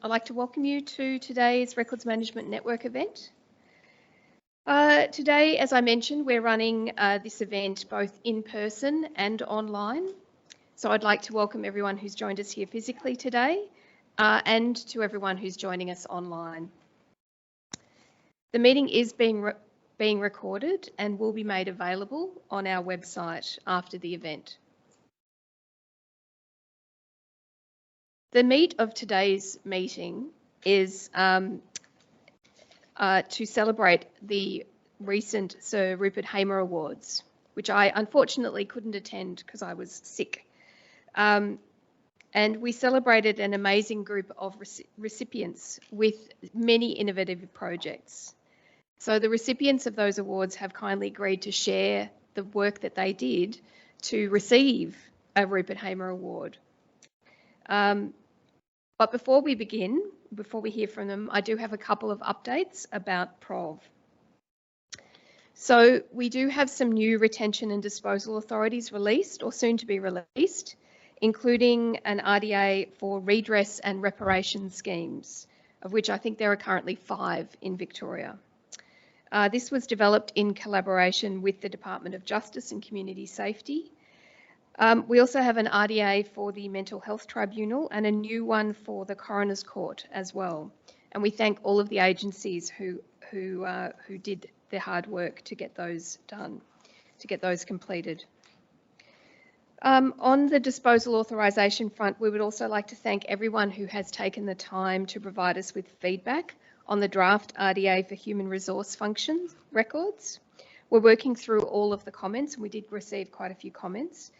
I'd like to welcome you to today's Records Management Network event. Today, as I mentioned, we're running this event both in person and online. So I'd like to welcome everyone who's joined us here physically today and to everyone who's joining us online. The meeting is being recorded and will be made available on our website after the event. The meat of today's meeting is to celebrate the recent Sir Rupert Hamer Awards, which I unfortunately couldn't attend because I was sick. And we celebrated an amazing group of recipients with many innovative projects. So the recipients of those awards have kindly agreed to share the work that they did to receive a Rupert Hamer Award. But before we begin, before we hear from them, I do have a couple of updates about PROV. So we do have some new retention and disposal authorities released or soon to be released, including an RDA for redress and reparation schemes, of which I think there are currently 5 in Victoria. This was developed in collaboration with the Department of Justice and Community Safety. We also have an RDA for the Mental Health Tribunal and a new one for the Coroner's Court as well. And we thank all of the agencies who did their hard work to get those done, to get those completed. On the disposal authorisation front, we would also like to thank everyone who has taken the time to provide us with feedback on the draft RDA for human resource functions records. We're working through all of the comments, and we did receive quite a few comments.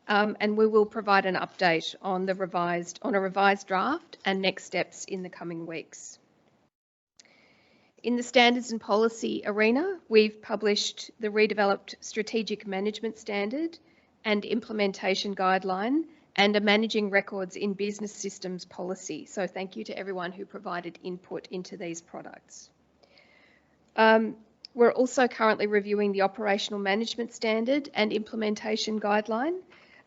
And we will provide an update on a revised draft and next steps in the coming weeks. In the standards and policy arena, we've published the redeveloped Strategic Management Standard and Implementation Guideline and a Managing Records in Business Systems policy. So thank you to everyone who provided input into these products. We're also currently reviewing the Operational Management Standard and Implementation Guideline.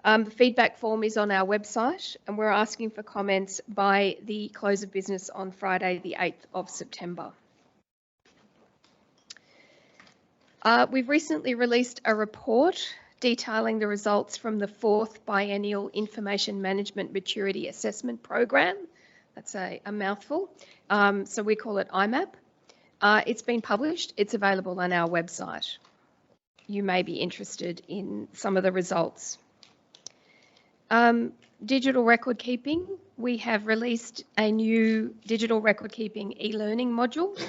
The feedback form is on our website, and we're asking for comments by the close of business on Friday, the 8th of September. We've recently released a report detailing the results from the 4th Biennial Information Management Maturity Assessment Program. That's a mouthful. So we call it IMAP. It's been published. It's available on our website. You may be interested in some of the results. Digital record keeping, we have released a new digital record keeping e-learning module.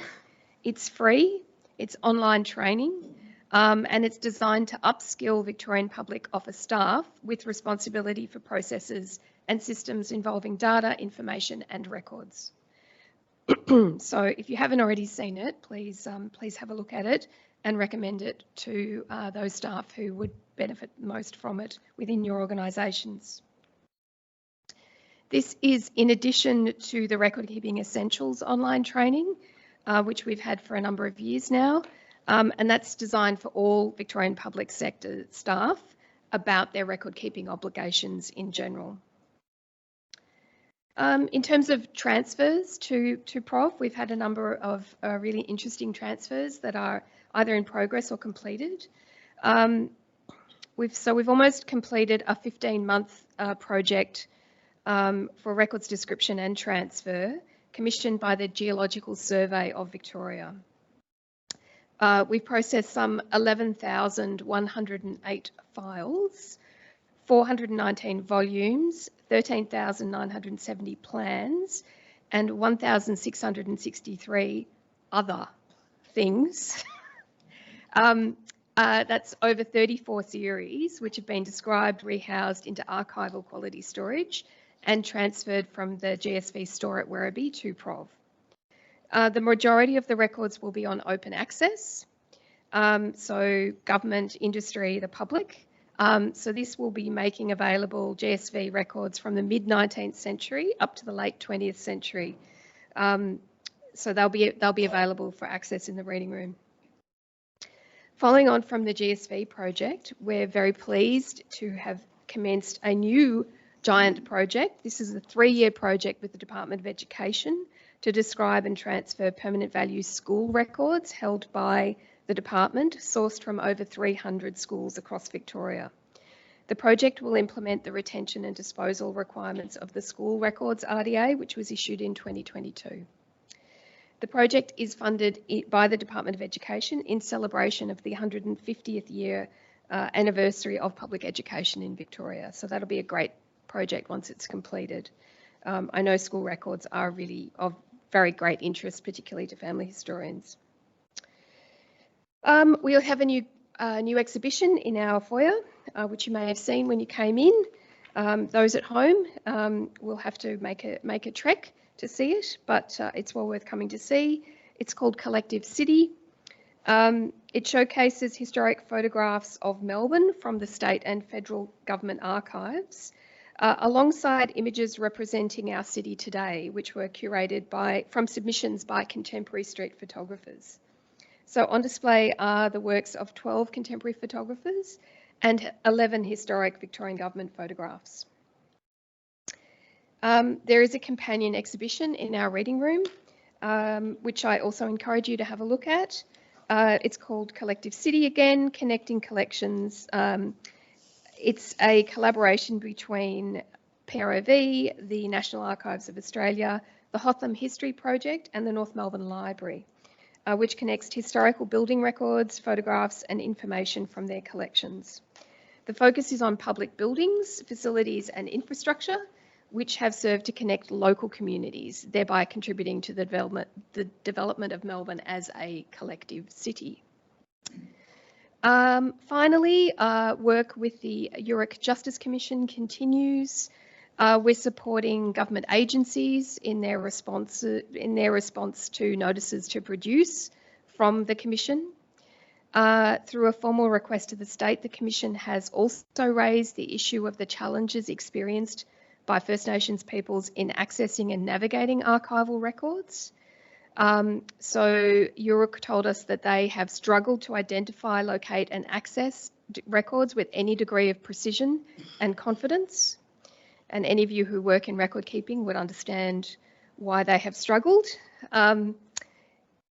It's free, it's online training, and it's designed to upskill Victorian Public Office staff with responsibility for processes and systems involving data, information and records. So if you haven't already seen it, please have a look at it and recommend it to those staff who would benefit most from it within your organisations. This is in addition to the Record Keeping Essentials online training, which we've had for a number of years now, and that's designed for all Victorian public sector staff about their record keeping obligations in general. In terms of transfers to PROV, we've had a number of really interesting transfers that are either in progress or completed. We've almost completed a 15-month project for records description and transfer commissioned by the Geological Survey of Victoria. We've processed some 11,108 files, 419 volumes, 13,970 plans, and 1,663 other things. That's over 34 series, which have been described, rehoused into archival quality storage and transferred from the GSV store at Werribee to PROV. The majority of the records will be on open access, so government, industry, the public. So this will be making available GSV records from the mid-19th century up to the late 20th century. So they'll be available for access in the reading room. Following on from the GSV project, we're very pleased to have commenced a new giant project. This is a 3-year project with the Department of Education to describe and transfer permanent value school records held by the department, sourced from over 300 schools across Victoria. The project will implement the retention and disposal requirements of the School Records RDA, which was issued in 2022. The project is funded by the Department of Education in celebration of the 150th year anniversary of public education in Victoria. So that'll be a great project once it's completed. I know school records are really of very great interest, particularly to family historians. We'll have a new exhibition in our foyer, which you may have seen when you came in. Those at home will have to make a trek to see it, but it's well worth coming to see. It's called Collective City. It showcases historic photographs of Melbourne from the state and federal government archives, alongside images representing our city today, which were curated from submissions by contemporary street photographers. So on display are the works of 12 contemporary photographers and 11 historic Victorian government photographs. There is a companion exhibition in our reading room, which I also encourage you to have a look at. It's called Collective City again, Connecting Collections. It's a collaboration between PROV, the National Archives of Australia, the Hotham History Project and the North Melbourne Library, which connects historical building records, photographs and information from their collections. The focus is on public buildings, facilities and infrastructure, which have served to connect local communities, thereby contributing to the development of Melbourne as a collective city. Finally, work with the Yoorrook Justice Commission continues. We're supporting government agencies in their response to notices to produce from the Commission. Through a formal request to the state, the Commission has also raised the issue of the challenges experienced by First Nations peoples in accessing and navigating archival records. So Yoorrook told us that they have struggled to identify, locate and access records with any degree of precision and confidence. And any of you who work in record keeping would understand why they have struggled.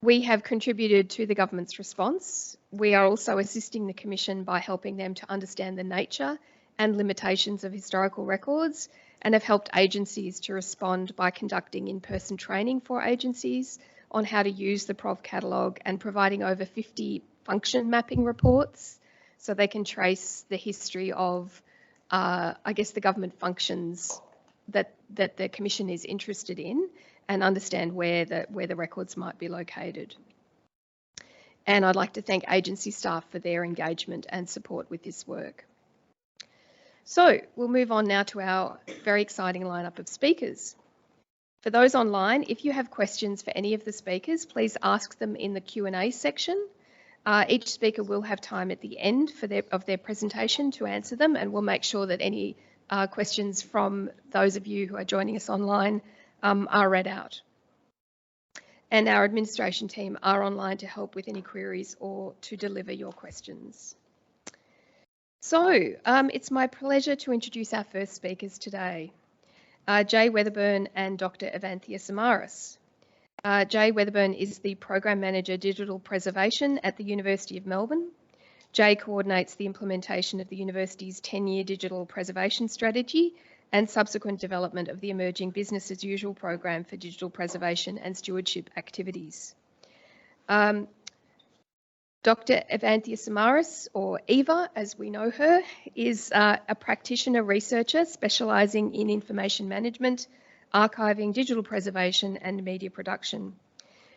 We have contributed to the government's response. We are also assisting the Commission by helping them to understand the nature and limitations of historical records, and have helped agencies to respond by conducting in-person training for agencies on how to use the PROV catalogue and providing over 50 function mapping reports so they can trace the history of, I guess, the government functions that the Commission is interested in and understand where the records might be located. And I'd like to thank agency staff for their engagement and support with this work. So we'll move on now to our very exciting lineup of speakers. For those online, if you have questions for any of the speakers, please ask them in the Q&A section. Each speaker will have time at the end of their presentation to answer them, and we'll make sure that any questions from those of you who are joining us online are read out. And our administration team are online to help with any queries or to deliver your questions. So it's my pleasure to introduce our first speakers today, Jaye Weatherburn and Dr. Evanthea Samaras. Jaye Weatherburn is the Program Manager Digital Preservation at the University of Melbourne. Jaye coordinates the implementation of the university's 10-year digital preservation strategy and subsequent development of the emerging business as usual program for digital preservation and stewardship activities. Dr. Evanthea Samaras, or Eva as we know her, is a practitioner researcher specialising in information management, archiving, digital preservation and media production.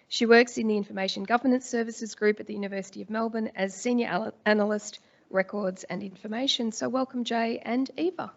She works in the Information Governance Services Group at the University of Melbourne as Senior Analyst, Records and Information. So welcome Jaye and Eva.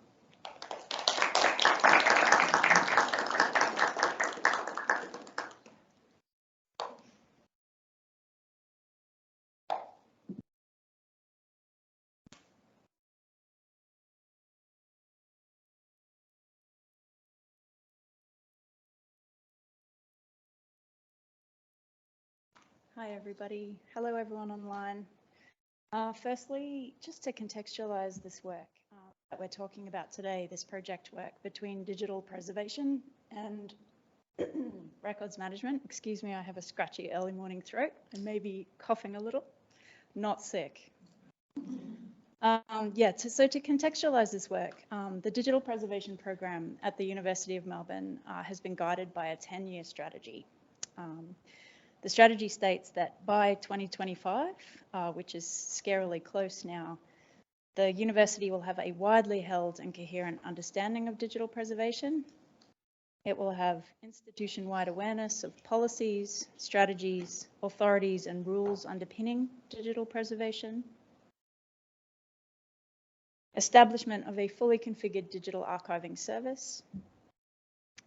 Hi everybody. Hello everyone online. Firstly, just to contextualise this work, that we're talking about today, this project work between digital preservation and records management. Excuse me, I have a scratchy early morning throat and maybe coughing a little. Not sick. So to contextualise this work, the digital preservation program at the University of Melbourne has been guided by a 10-year strategy. The strategy states that by 2025, which is scarily close now, the university will have a widely held and coherent understanding of digital preservation. It will have institution-wide awareness of policies, strategies, authorities and rules underpinning digital preservation. Establishment of a fully configured digital archiving service,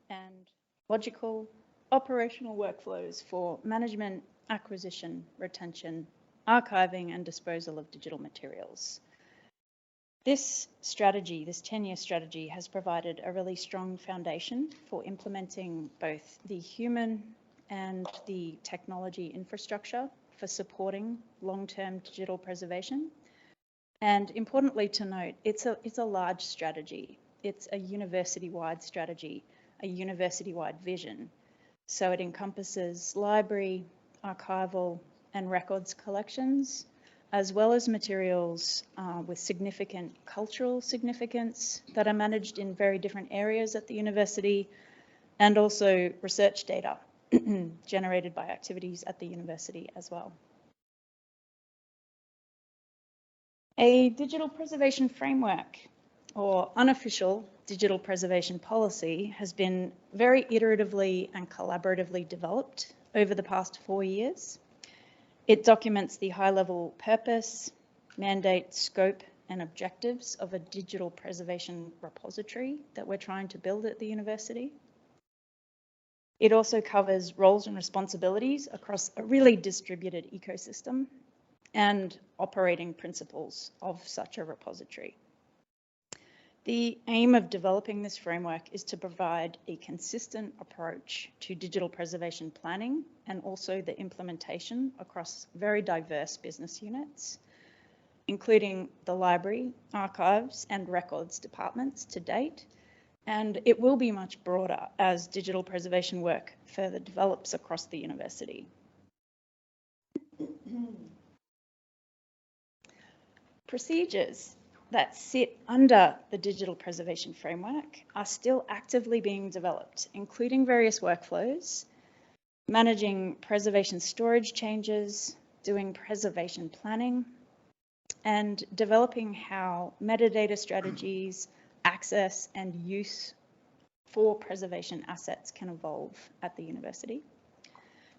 and logical operational workflows for management, acquisition, retention, archiving and disposal of digital materials. This strategy, this 10-year strategy, has provided a really strong foundation for implementing both the human and the technology infrastructure for supporting long-term digital preservation. And importantly to note, it's a large strategy. It's a university-wide strategy, a university-wide vision. So it encompasses library, archival and records collections, as well as materials with significant cultural significance that are managed in very different areas at the university, and also research data generated by activities at the university as well. A digital preservation framework or unofficial digital preservation policy has been very iteratively and collaboratively developed over the past 4 years. It documents the high-level purpose, mandate, scope and objectives of a digital preservation repository that we're trying to build at the university. It also covers roles and responsibilities across a really distributed ecosystem and operating principles of such a repository. The aim of developing this framework is to provide a consistent approach to digital preservation planning and also the implementation across very diverse business units, including the library, archives and records departments to date. And it will be much broader as digital preservation work further develops across the university. Procedures that sit under the digital preservation framework are still actively being developed, including various workflows, managing preservation storage changes, doing preservation planning, and developing how metadata strategies, access and use for preservation assets can evolve at the university.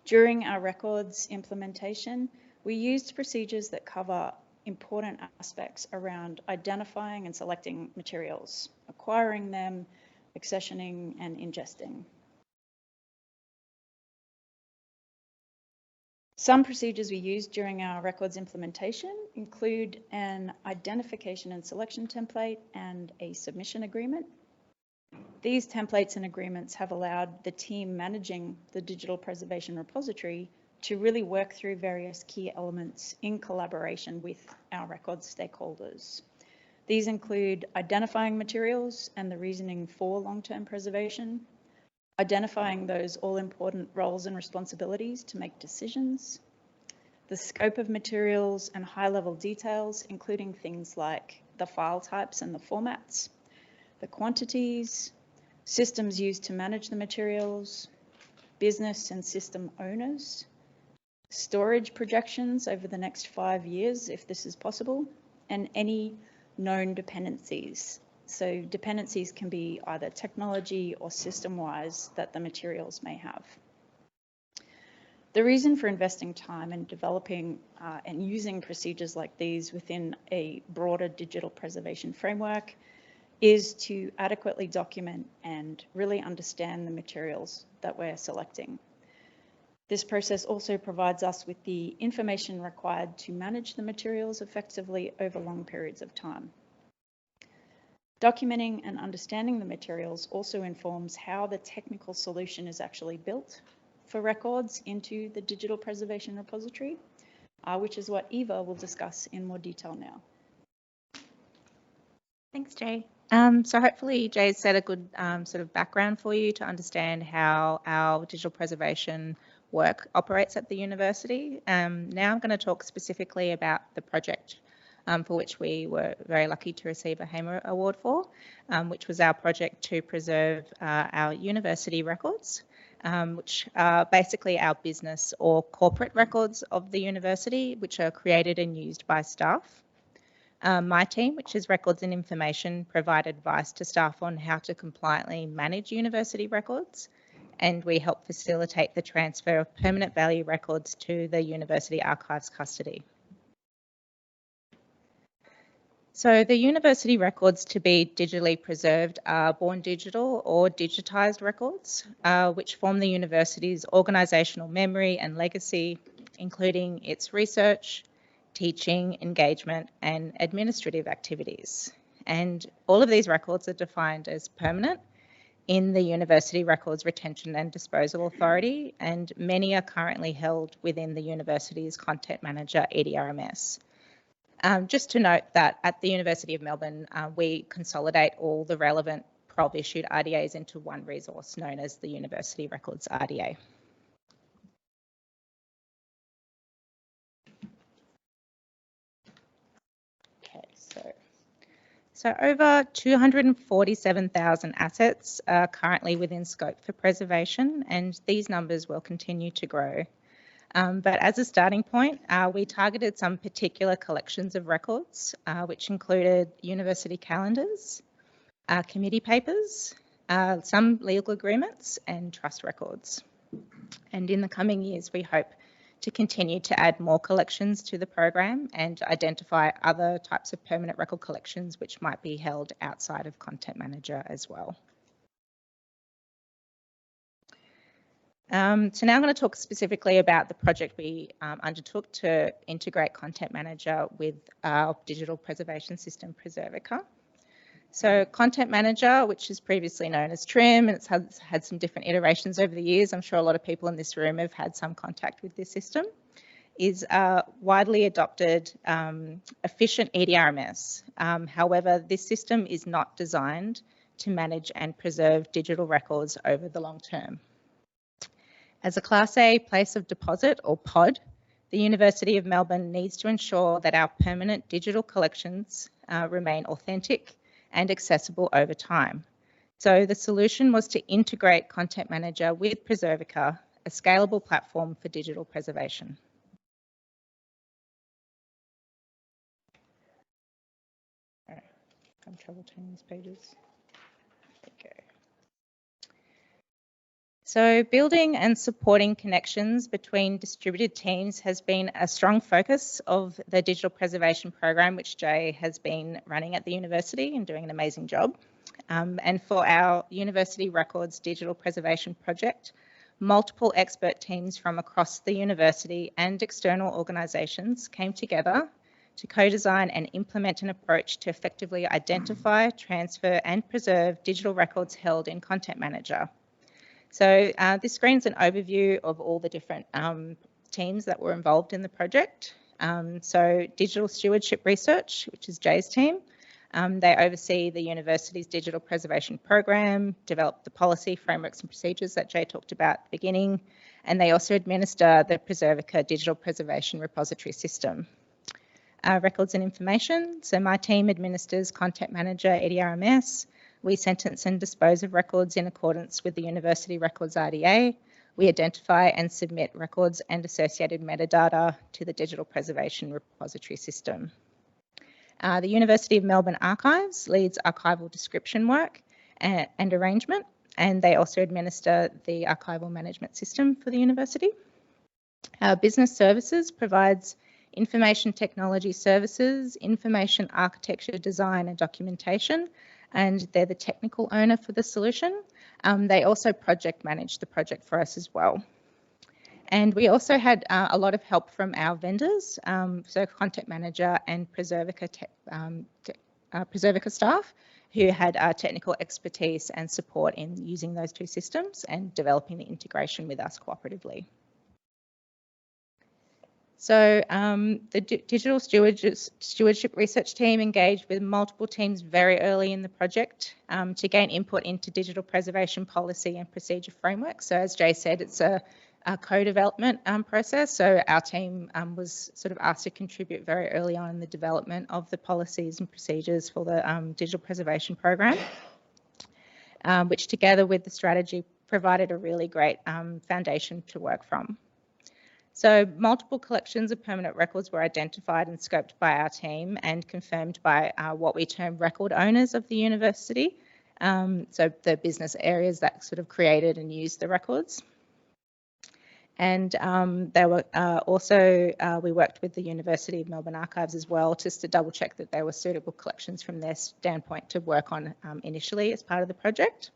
During our records implementation, we used procedures that cover important aspects around identifying and selecting materials, acquiring them, accessioning and ingesting. Some procedures we used during our records implementation include an identification and selection template and a submission agreement. These templates and agreements have allowed the team managing the digital preservation repository to really work through various key elements in collaboration with our records stakeholders. These include identifying materials and the reasoning for long-term preservation, identifying those all-important roles and responsibilities to make decisions, the scope of materials and high-level details, including things like the file types and the formats, the quantities, systems used to manage the materials, business and system owners, storage projections over the next 5 years, if this is possible, and any known dependencies. So dependencies can be either technology or system-wise that the materials may have. The reason for investing time in developing and using procedures like these within a broader digital preservation framework is to adequately document and really understand the materials that we're selecting. This process also provides us with the information required to manage the materials effectively over long periods of time. Documenting and understanding the materials also informs how the technical solution is actually built for records into the digital preservation repository, which is what Eva will discuss in more detail now. Thanks, Jay. So hopefully Jay's set a good sort of background for you to understand how our digital preservation work operates at the university. Now I'm going to talk specifically about the project for which we were very lucky to receive a Hamer Award for, which was our project to preserve our university records, which are basically our business or corporate records of the university, which are created and used by staff. My team, which is Records and Information, provide advice to staff on how to compliantly manage university records, and we help facilitate the transfer of permanent value records to the University Archives custody. So the university records to be digitally preserved are born digital or digitised records, which form the university's organisational memory and legacy, including its research, teaching, engagement and administrative activities. And all of these records are defined as permanent in the University Records Retention and Disposal Authority, and many are currently held within the university's content manager, EDRMS. Just to note that at the University of Melbourne, we consolidate all the relevant PROV issued RDAs into one resource known as the University Records RDA. So over 247,000 assets are currently within scope for preservation, and these numbers will continue to grow. But as a starting point, we targeted some particular collections of records, which included university calendars, committee papers, some legal agreements and trust records. And in the coming years, we hope to continue to add more collections to the program and identify other types of permanent record collections which might be held outside of Content Manager as well. So now I'm going to talk specifically about the project we undertook to integrate Content Manager with our digital preservation system, Preservica. So Content Manager, which is previously known as TRIM, and it's had some different iterations over the years. I'm sure a lot of people in this room have had some contact with this system, is a widely adopted, efficient EDRMS. However, this system is not designed to manage and preserve digital records over the long term. As a Class A place of deposit, or POD, the University of Melbourne needs to ensure that our permanent digital collections remain authentic and accessible over time. So the solution was to integrate Content Manager with Preservica, a scalable platform for digital preservation. All right, I'm trouble turning these pages. There we go. So building and supporting connections between distributed teams has been a strong focus of the digital preservation program, which Jaye has been running at the university and doing an amazing job. And for our University Records Digital Preservation Project, multiple expert teams from across the university and external organisations came together to co-design and implement an approach to effectively identify, transfer and preserve digital records held in Content Manager. So this screen's an overview of all the different teams that were involved in the project. So Digital Stewardship Research, which is Jaye's team, they oversee the university's digital preservation program, develop the policy, frameworks and procedures that Jaye talked about at the beginning, and they also administer the Preservica Digital Preservation Repository System. Records and Information, so my team administers Content Manager, EDRMS. We sentence and dispose of records in accordance with the University Records RDA. We identify and submit records and associated metadata to the Digital Preservation Repository System. The University of Melbourne Archives leads archival description work and arrangement, and they also administer the archival management system for the university. Business Services provides information technology services, information architecture design and documentation, and they're the technical owner for the solution. They also project manage the project for us as well. And we also had a lot of help from our vendors, so Content Manager and Preservica staff, who had technical expertise and support in using those two systems and developing the integration with us cooperatively. So the digital stewardship research team engaged with multiple teams very early in the project to gain input into digital preservation policy and procedure framework. So as Jaye said, it's a co-development process. So our team was sort of asked to contribute very early on in the development of the policies and procedures for the digital preservation program, which together with the strategy provided a really great foundation to work from. So multiple collections of permanent records were identified and scoped by our team and confirmed by what we term record owners of the university. So the business areas that sort of created and used the records. And they were also, we worked with the University of Melbourne Archives as well, just to double check that they were suitable collections from their standpoint to work on initially as part of the project.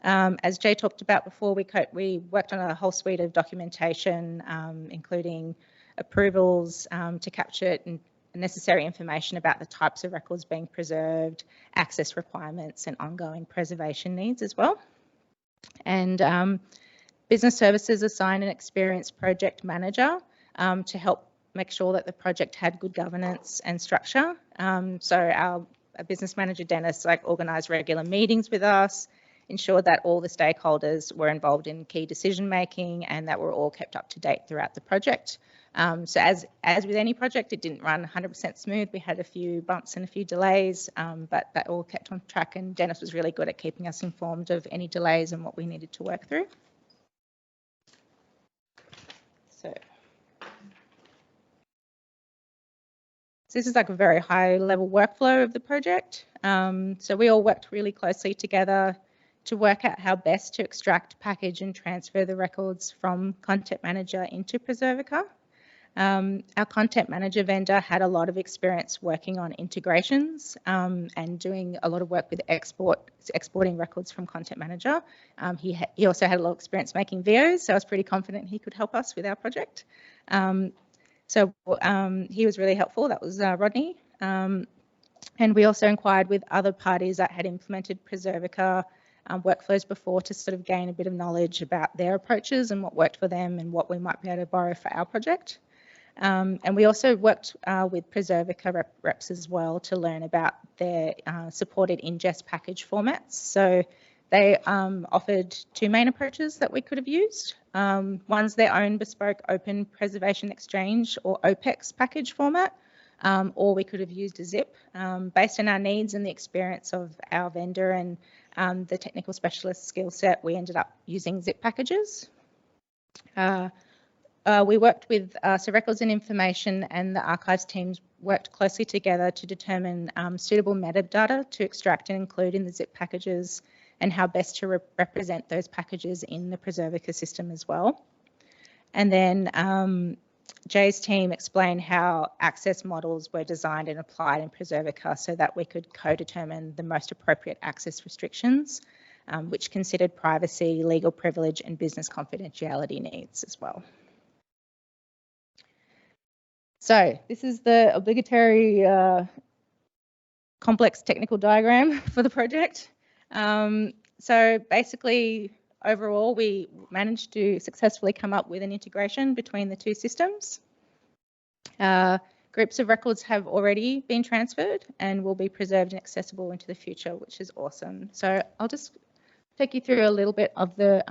As Jaye talked about before, we worked on a whole suite of documentation, including approvals to capture necessary information about the types of records being preserved, access requirements and ongoing preservation needs as well. And business services assigned an experienced project manager to help make sure that the project had good governance and structure. So our business manager, Dennis, organised regular meetings with us, ensured that all the stakeholders were involved in key decision making and that we're all kept up to date throughout the project. So as with any project, it didn't run 100% smooth. We had a few bumps and a few delays, but that all kept on track, and Dennis was really good at keeping us informed of any delays and what we needed to work through. So this is like a very high level workflow of the project. So we all worked really closely together to work out how best to extract, package and transfer the records from Content Manager into Preservica. Our Content Manager vendor had a lot of experience working on integrations and doing a lot of work with exporting records from Content Manager. He also had a lot of experience making VOs, so I was pretty confident he could help us with our project. So he was really helpful. That was Rodney. And we also inquired with other parties that had implemented Preservica workflows before to sort of gain a bit of knowledge about their approaches and what worked for them and what we might be able to borrow for our project. And we also worked with Preservica reps as well to learn about their supported ingest package formats. So they offered two main approaches that we could have used. One's their own bespoke Open Preservation Exchange or OPEX package format, or we could have used a zip. Based on our needs and the experience of our vendor and the technical specialist skill set, we ended up using zip packages. We worked with Records and Information and the archives teams worked closely together to determine suitable metadata to extract and include in the zip packages and how best to represent those packages in the Preservica system as well. And then Jaye's team explained how access models were designed and applied in Preservica so that we could co-determine the most appropriate access restrictions, which considered privacy, legal privilege and business confidentiality needs as well. So this is the obligatory complex technical diagram for the project. So basically, overall, we managed to successfully come up with an integration between the two systems. Groups of records have already been transferred and will be preserved and accessible into the future, which is awesome. So I'll just take you through a little bit of the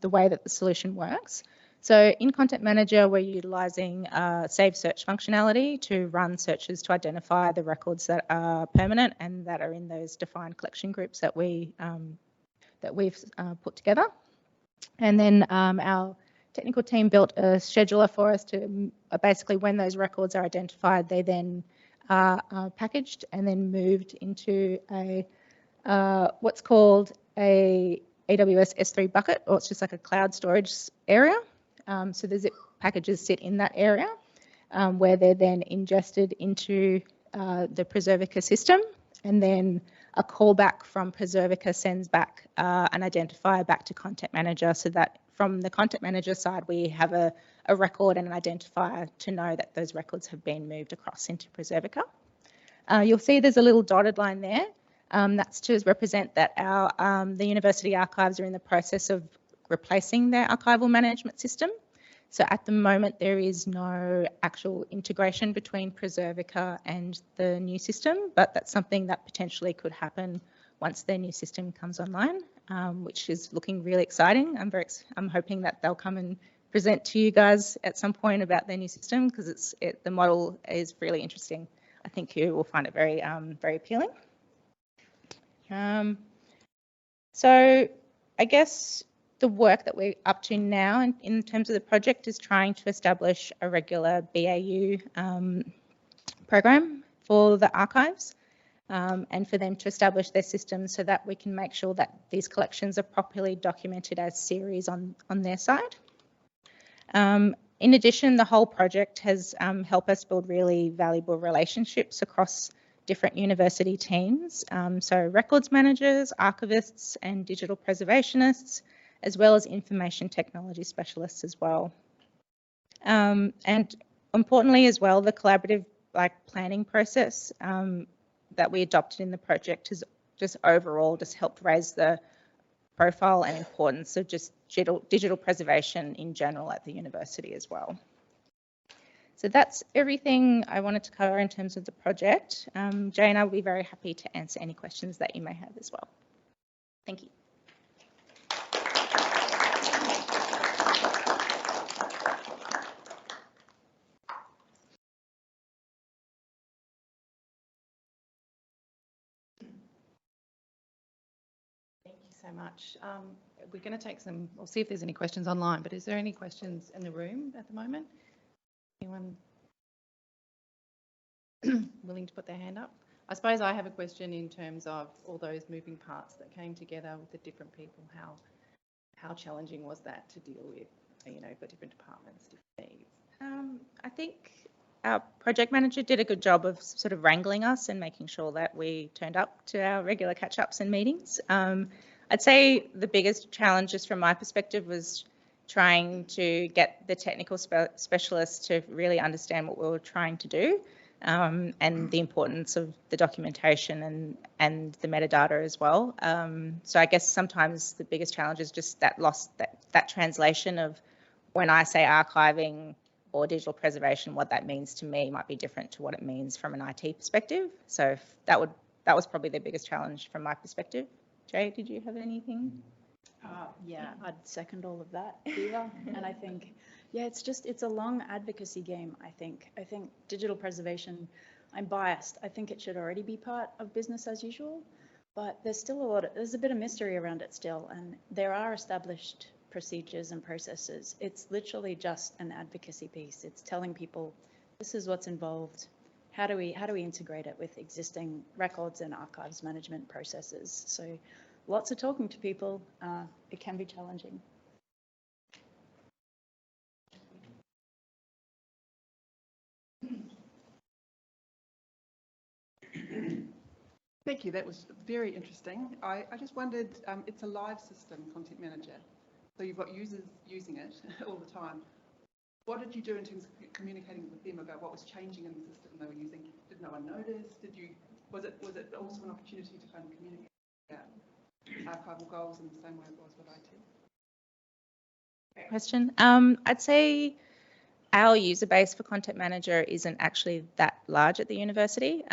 way that the solution works. So in Content Manager, we're utilising save search functionality to run searches to identify the records that are permanent and that are in those defined collection groups that we've put together. And then our technical team built a scheduler for us to basically, when those records are identified, they then are packaged and then moved into a what's called a AWS S3 bucket, or it's just like a cloud storage area. So the zip packages sit in that area where they're then ingested into the Preservica system, and then a callback from Preservica sends back an identifier back to Content Manager, so that from the Content Manager side we have a record and an identifier to know that those records have been moved across into Preservica. You'll see there's a little dotted line there. That's to represent that the university archives are in the process of replacing their archival management system. So at the moment, there is no actual integration between Preservica and the new system, but that's something that potentially could happen once their new system comes online, which is looking really exciting. I'm hoping that they'll come and present to you guys at some point about their new system, because the model is really interesting. I think you will find it very, very appealing. So I guess the work that we're up to now in terms of the project is trying to establish a regular BAU program for the archives, and for them to establish their systems so that we can make sure that these collections are properly documented as series on their side. In addition, the whole project has helped us build really valuable relationships across different university teams, so records managers, archivists and digital preservationists, as well as information technology specialists as well. And importantly as well, the collaborative planning process that we adopted in the project has just overall just helped raise the profile and importance of just digital preservation in general at the university as well. So that's everything I wanted to cover in terms of the project. Jaye and I will be very happy to answer any questions that you may have as well. Thank you. So much. We're going to take we'll see if there's any questions online, but is there any questions in the room at the moment? Anyone willing to put their hand up? I suppose I have a question in terms of all those moving parts that came together with the different people. How challenging was that to deal with, for different departments, different needs? I think our project manager did a good job of sort of wrangling us and making sure that we turned up to our regular catch-ups and meetings. I'd say the biggest challenge, just from my perspective, was trying to get the technical specialists to really understand what we were trying to do, and the importance of the documentation and the metadata as well. So I guess sometimes the biggest challenge is just that translation of when I say archiving or digital preservation, what that means to me might be different to what it means from an IT perspective. So that was probably the biggest challenge from my perspective. Jaye, did you have anything? Yeah, I'd second all of that, Eva. And I think, yeah, it's a long advocacy game, I think. I think digital preservation, I'm biased. I think it should already be part of business as usual, but there's still there's a bit of mystery around it still. And there are established procedures and processes. It's literally just an advocacy piece. It's telling people this is what's involved. How do we integrate it with existing records and archives management processes? So lots of talking to people. It can be challenging. Thank you. That was very interesting. I just wondered, it's a live system, Content Manager, so you've got users using it all the time. What did you do in terms of communicating with them about what was changing in the system they were using? Did no one notice? Was it also an opportunity to kind of communicate about archival goals in the same way it was with IT? Great question. I'd say our user base for Content Manager isn't actually that large at the university.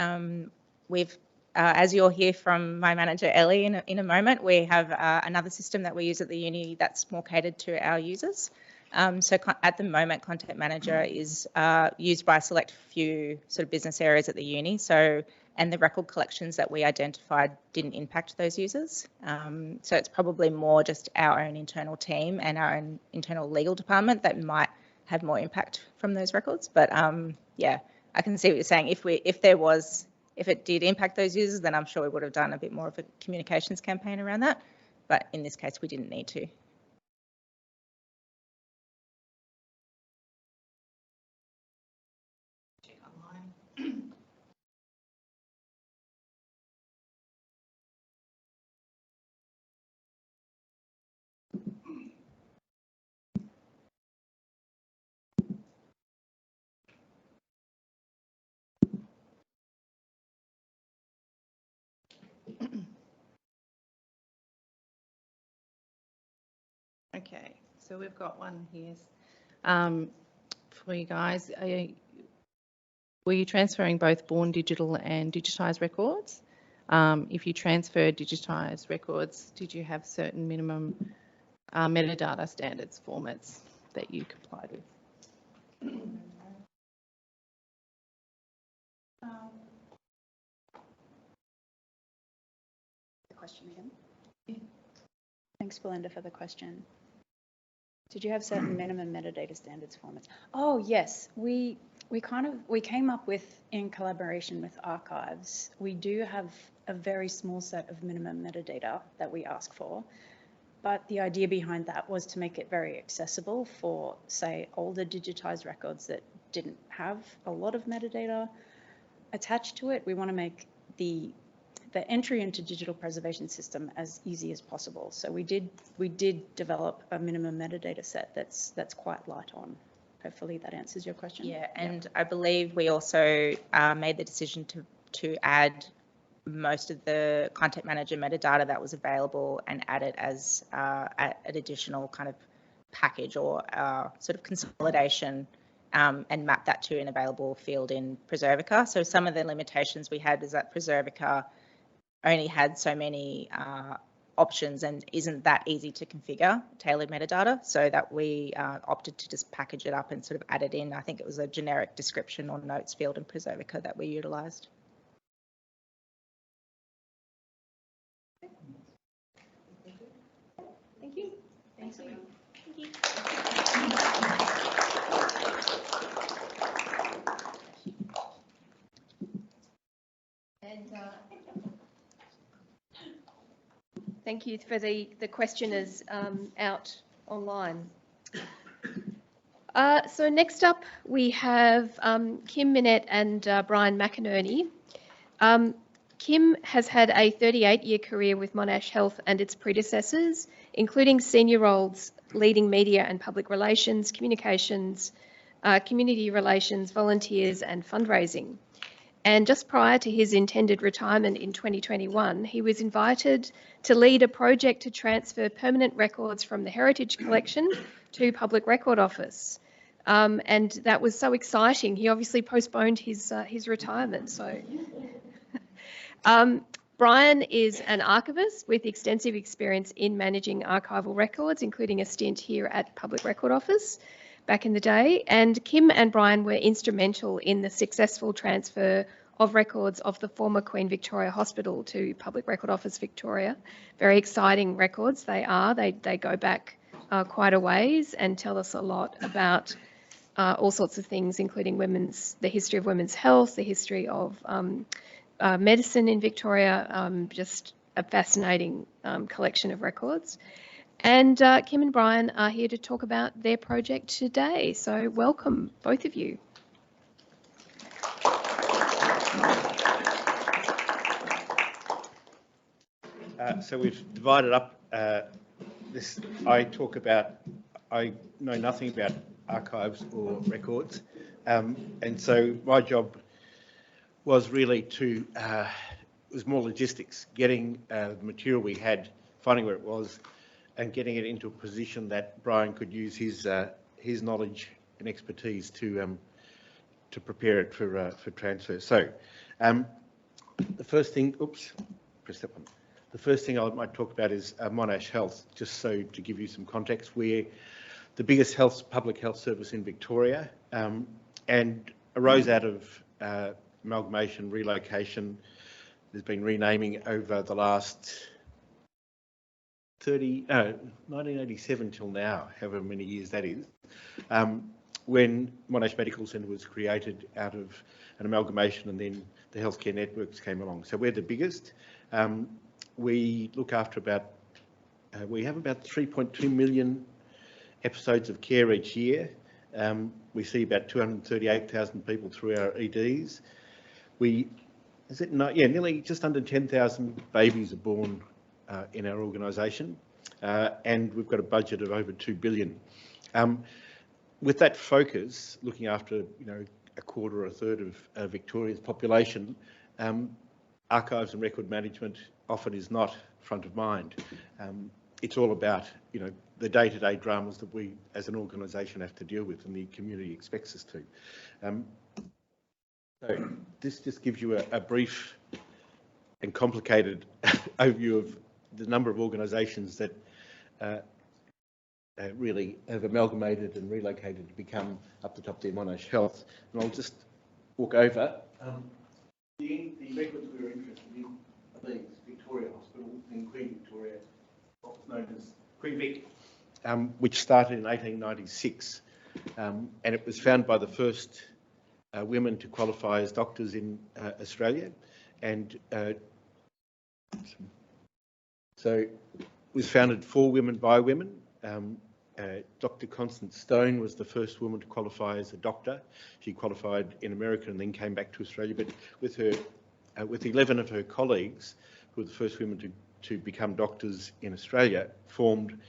We've, as you'll hear from my manager Ellie in a moment, we have another system that we use at the uni that's more catered to our users. So at the moment, Content Manager is used by a select few sort of business areas at the uni. And the record collections that we identified didn't impact those users. So it's probably more just our own internal team and our own internal legal department that might have more impact from those records. But yeah, I can see what you're saying. If it did impact those users, then I'm sure we would have done a bit more of a communications campaign around that. But in this case, we didn't need to. Okay, so we've got one here. For you guys, were you transferring both born digital and digitised records? If you transferred digitised records, did you have certain minimum metadata standards formats that you complied with? The question again. Thanks, Belinda, for the question. Did you have certain minimum metadata standards formats? Oh, yes. We came up with, in collaboration with archives, we do have a very small set of minimum metadata that we ask for. But the idea behind that was to make it very accessible for, say, older digitised records that didn't have a lot of metadata attached to it. We want to make the entry into digital preservation system as easy as possible. So we did develop a minimum metadata set that's quite light on. Hopefully that answers your question. Yeah, and I believe we also made the decision to add most of the content manager metadata that was available and add it as an additional kind of package or sort of consolidation and map that to an available field in Preservica. So some of the limitations we had is that Preservica only had so many options and isn't that easy to configure tailored metadata, so that we opted to just package it up and sort of add it in. I think it was a generic description or notes field in Preservica that we utilised. Thank you. Thanks. Thank you. And thank you for the questioners out online. So next up we have Kim Minett and Brian McInerney. Kim has had a 38-year career with Monash Health and its predecessors, including senior roles leading media and public relations, communications, community relations, volunteers and fundraising. And just prior to his intended retirement in 2021, he was invited to lead a project to transfer permanent records from the Heritage Collection to Public Record Office. And that was so exciting. He obviously postponed his retirement. So, Brian is an archivist with extensive experience in managing archival records, including a stint here at Public Record Office back in the day. And Kim and Brian were instrumental in the successful transfer of records of the former Queen Victoria Hospital to Public Record Office Victoria. Very exciting records they are. They go back quite a ways and tell us a lot about all sorts of things, including the history of women's health, the history of medicine in Victoria, just a fascinating collection of records. And Kim and Brian are here to talk about their project today. So welcome, both of you. So we've divided up this. I know nothing about archives or records. And so my job was really it was more logistics, getting the material we had, finding where it was, and getting it into a position that Brian could use his knowledge and expertise to prepare it for transfer. So the first thing, press that one. The first thing I might talk about is Monash Health, just so to give you some context. We're the biggest public health service in Victoria, and arose out of amalgamation, relocation. There's been renaming over the last 1987 till now, however many years that is, when Monash Medical Centre was created out of an amalgamation, and then the healthcare networks came along. So we're the biggest. We look after we have about 3.2 million episodes of care each year. We see about 238,000 people through our EDs. Nearly just under 10,000 babies are born in our organisation, and we've got a budget of over 2 billion. With that focus, looking after a quarter or a third of Victoria's population, archives and record management often is not front of mind. it's all about, you know, the day-to-day dramas that we as an organisation have to deal with and the community expects us to. So this just gives you a brief and complicated overview of the number of organisations that really have amalgamated and relocated to become up the top there, Monash Health. And I'll just walk over. The records we were interested in are these: Victoria Hospital in Queen Victoria, what's known as Queen Vic, which started in 1896, and it was founded by the first women to qualify as doctors in Australia, and so it was founded for women by women. Dr. Constance Stone was the first woman to qualify as a doctor. She qualified in America and then came back to Australia, but with her, with 11 of her colleagues, who were the first women to become doctors in Australia, formed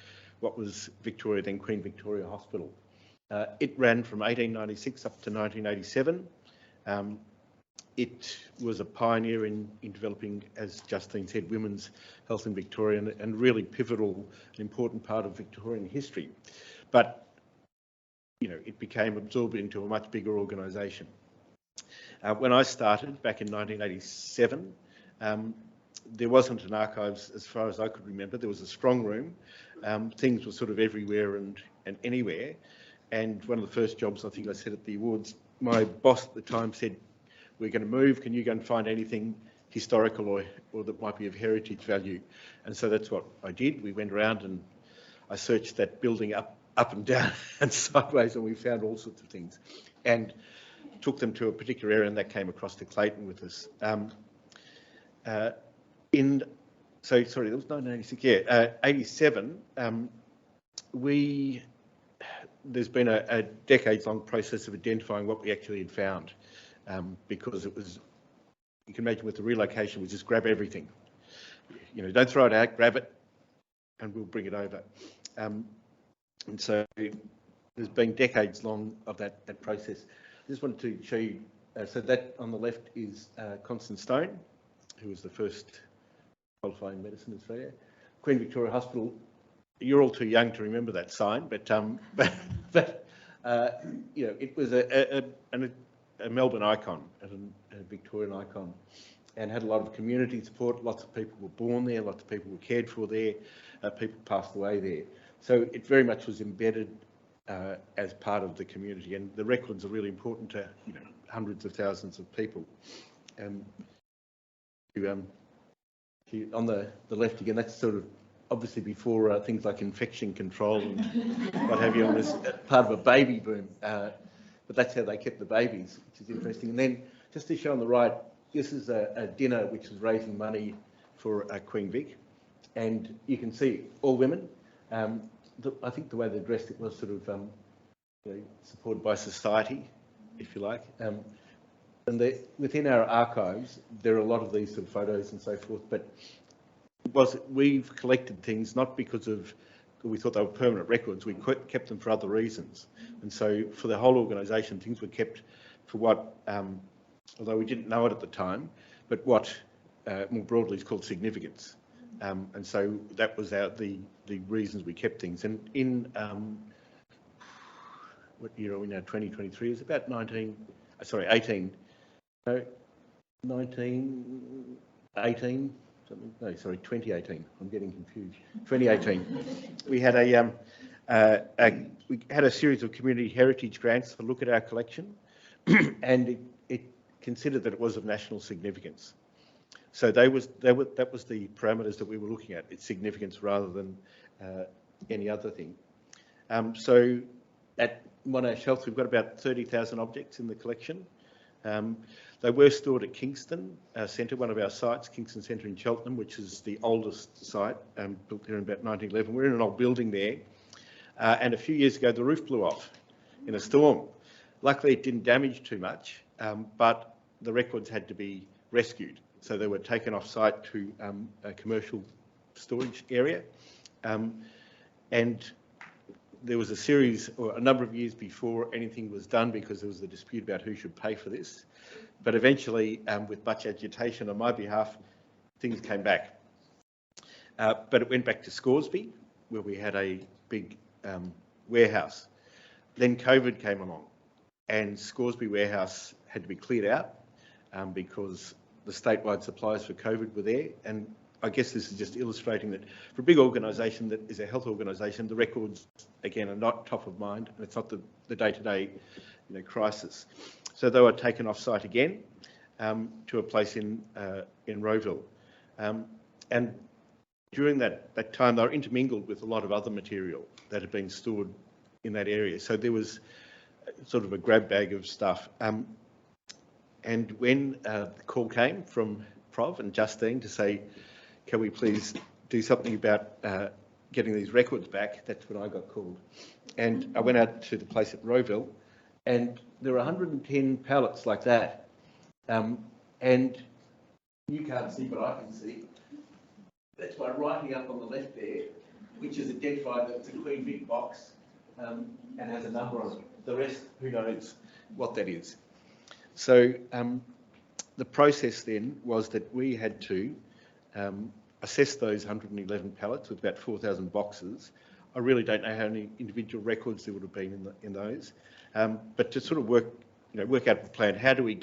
what was Victoria, then Queen Victoria Hospital. It ran from 1896 up to 1987. It was a pioneer in developing, as Justine said, women's health in Victoria, and really pivotal, an important part of Victorian history. But, you know, it became absorbed into a much bigger organisation. When I started back in 1987, there wasn't an archives as far as I could remember. There was a strong room. Things were sort of everywhere and anywhere. And one of the first jobs I think I said at the awards, my boss at the time said, "We're going to move, can you go and find anything historical or that might be of heritage value?" And so that's what I did. We went around and I searched that building up and down and sideways, and we found all sorts of things. And took them to a particular area, and that came across to Clayton with us. So sorry, that was 1986, yeah. 87, there's been a decades-long process of identifying what we actually had found. Because it was, you can imagine with the relocation, we just grab everything. You know, don't throw it out, grab it, and we'll bring it over. And so there's been decades long of that process. I just wanted to show you, so that on the left is Constance Stone, who was the first qualifying medicine in Australia. Queen Victoria Hospital, you're all too young to remember that sign, but you know, it was a Melbourne icon and a Victorian icon, and had a lot of community support. Lots of people were born there, lots of people were cared for there, people passed away there. So it very much was embedded as part of the community, and the records are really important to, you know, hundreds of thousands of people. On the left again, that's sort of obviously before things like infection control and what have you, and was part of a baby boom. But that's how they kept the babies, which is interesting. And then just to show on the right, this is a dinner which was raising money for Queen Vic. And you can see all women. I think the way they dressed it was sort of you know, supported by society, if you like. And within our archives, there are a lot of these sort of photos and so forth, but we've collected things not because of we thought they were permanent records, we kept them for other reasons. And so for the whole organisation, things were kept for what, although we didn't know it at the time, but what more broadly is called significance. And so that was the reasons we kept things. And in, what year are we now, 2023, is about 18, no, 1918, something, no, sorry, 2018, I'm getting confused. 2018, we had a series of community heritage grants to look at our collection, and it considered that it was of national significance. So that was the parameters that we were looking at, its significance rather than any other thing. So at Monash Health, we've got about 30,000 objects in the collection. They were stored at Kingston Centre, one of our sites, Kingston Centre in Cheltenham, which is the oldest site, built there in about 1911. We're in an old building there, and a few years ago the roof blew off in a storm. Luckily it didn't damage too much, but the records had to be rescued. So they were taken off site to a commercial storage area, and there was a series, or a number of years before anything was done, because there was a dispute about who should pay for this. But eventually, with much agitation on my behalf, things came back. But it went back to Scoresby, where we had a big warehouse. Then COVID came along and Scoresby warehouse had to be cleared out because the statewide supplies for COVID were there. And I guess this is just illustrating that for a big organisation that is a health organisation, the records, again, are not top of mind, and it's not the day-to-day crisis. So they were taken off-site again to a place in Rowville. And during that time, they were intermingled with a lot of other material that had been stored in that area. So there was sort of a grab bag of stuff. And when the call came from Prov and Justine to say, can we please do something about getting these records back, that's when I got called. And I went out to the place at Rowville, and there were 110 pallets like that. And you can't see, but I can see. That's by writing up on the left there, which is identified that it's a Queen Vic box and has a number on it. The rest, who knows what that is. So the process then was that we had to assess those 111 pallets with about 4,000 boxes. I really don't know how many individual records there would have been in those, but to sort of work out the plan. How do we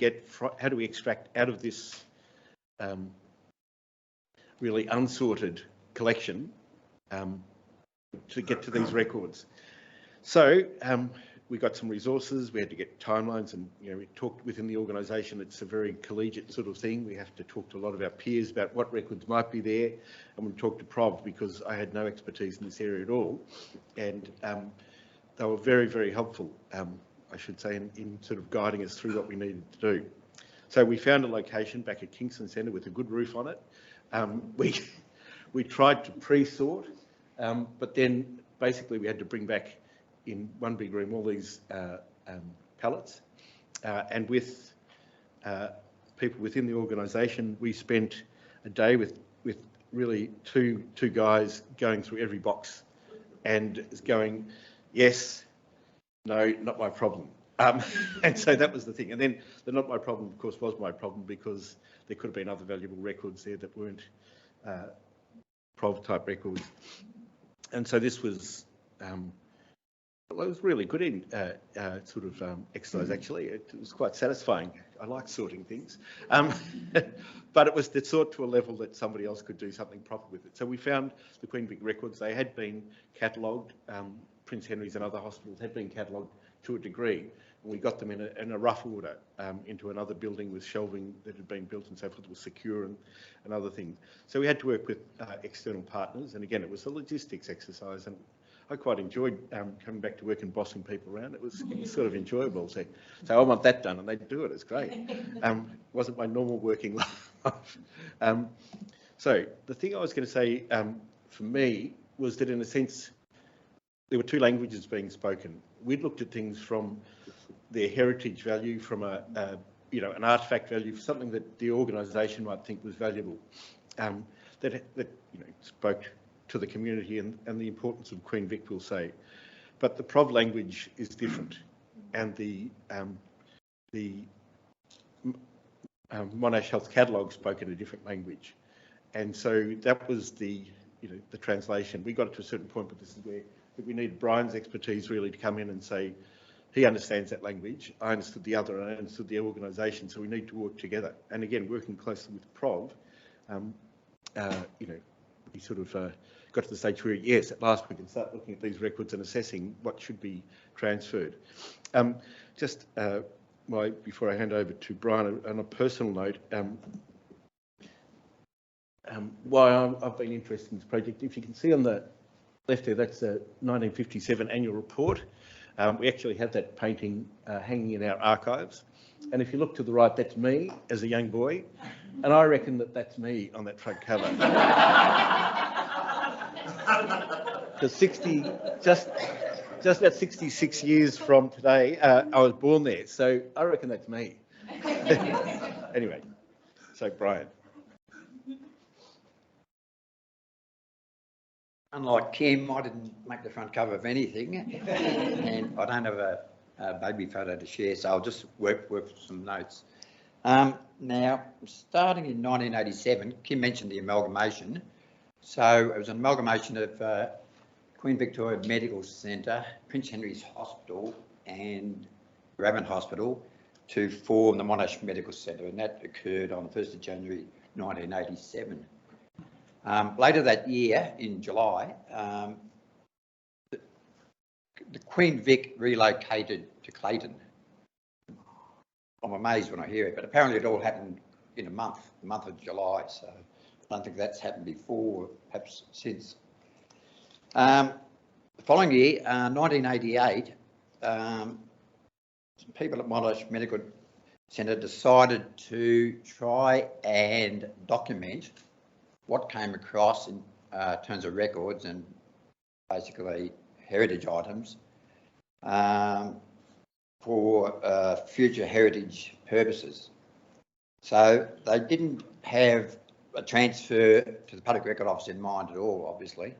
extract out of this really unsorted collection to get to these records? So we got some resources, we had to get timelines, and we talked within the organisation. It's a very collegiate sort of thing. We have to talk to a lot of our peers about what records might be there, and we talked to Prov because I had no expertise in this area at all, and they were very, very helpful, I should say, in sort of guiding us through what we needed to do. So we found a location back at Kingston Centre with a good roof on it. We tried to pre-sort, but then basically we had to bring back in one big room all these pallets, and with people within the organisation, we spent a day with really two guys going through every box and going, yes, no, not my problem. And so that was the thing. And then the not my problem, of course, was my problem because there could have been other valuable records there that weren't Prov type records. And so this was well, it was really good exercise, actually. It was quite satisfying. I like sorting things. But it was sort to a level that somebody else could do something proper with it. So we found the Queen Vic records. They had been catalogued. Prince Henry's and other hospitals had been catalogued to a degree. And we got them in a rough order into another building with shelving that had been built and so forth. It was secure and other things. So we had to work with external partners. And again, it was a logistics exercise. And I quite enjoyed coming back to work and bossing people around. It was sort of enjoyable. So I want that done, and they'd do it. It's great. It wasn't my normal working life. So the thing I was going to say for me was that, in a sense, there were two languages being spoken. We'd looked at things from their heritage value, from an artefact value, for something that the organisation might think was valuable, that spoke to the community and the importance of Queen Vic, we'll say. But the Prov language is different, and the Monash Health Catalogue spoke in a different language. And so that was the translation. We got it to a certain point, but this is where we needed Brian's expertise really to come in and say, he understands that language, I understood the other, and I understood the organisation, so we need to work together. And again, working closely with Prov, we sort of got to the stage where, yes, at last we can start looking at these records and assessing what should be transferred. Before I hand over to Brian, on a personal note, why I've been interested in this project, if you can see on the left there, that's a 1957 annual report. We actually have that painting hanging in our archives. And if you look to the right, that's me as a young boy. And I reckon that that's me on that front cover. Because just about 66 years from today, I was born there. So I reckon that's me. Anyway, so Brian. Unlike Kim, I didn't make the front cover of anything, and I don't have a baby photo to share, so I'll just work with some notes. Now, starting in 1987, Kim mentioned the amalgamation. So it was an amalgamation of Queen Victoria Medical Centre, Prince Henry's Hospital and Raven Hospital to form the Monash Medical Centre, and that occurred on the 1st of January 1987. Later that year, in July, the Queen Vic relocated to Clayton. I'm amazed when I hear it, but apparently it all happened in the month of July, so I don't think that's happened before, perhaps since. The following year, 1988, some people at Monash Medical Centre decided to try and document what came across in terms of records and basically heritage items for future heritage purposes. So they didn't have a transfer to the Public Record Office in mind at all, obviously.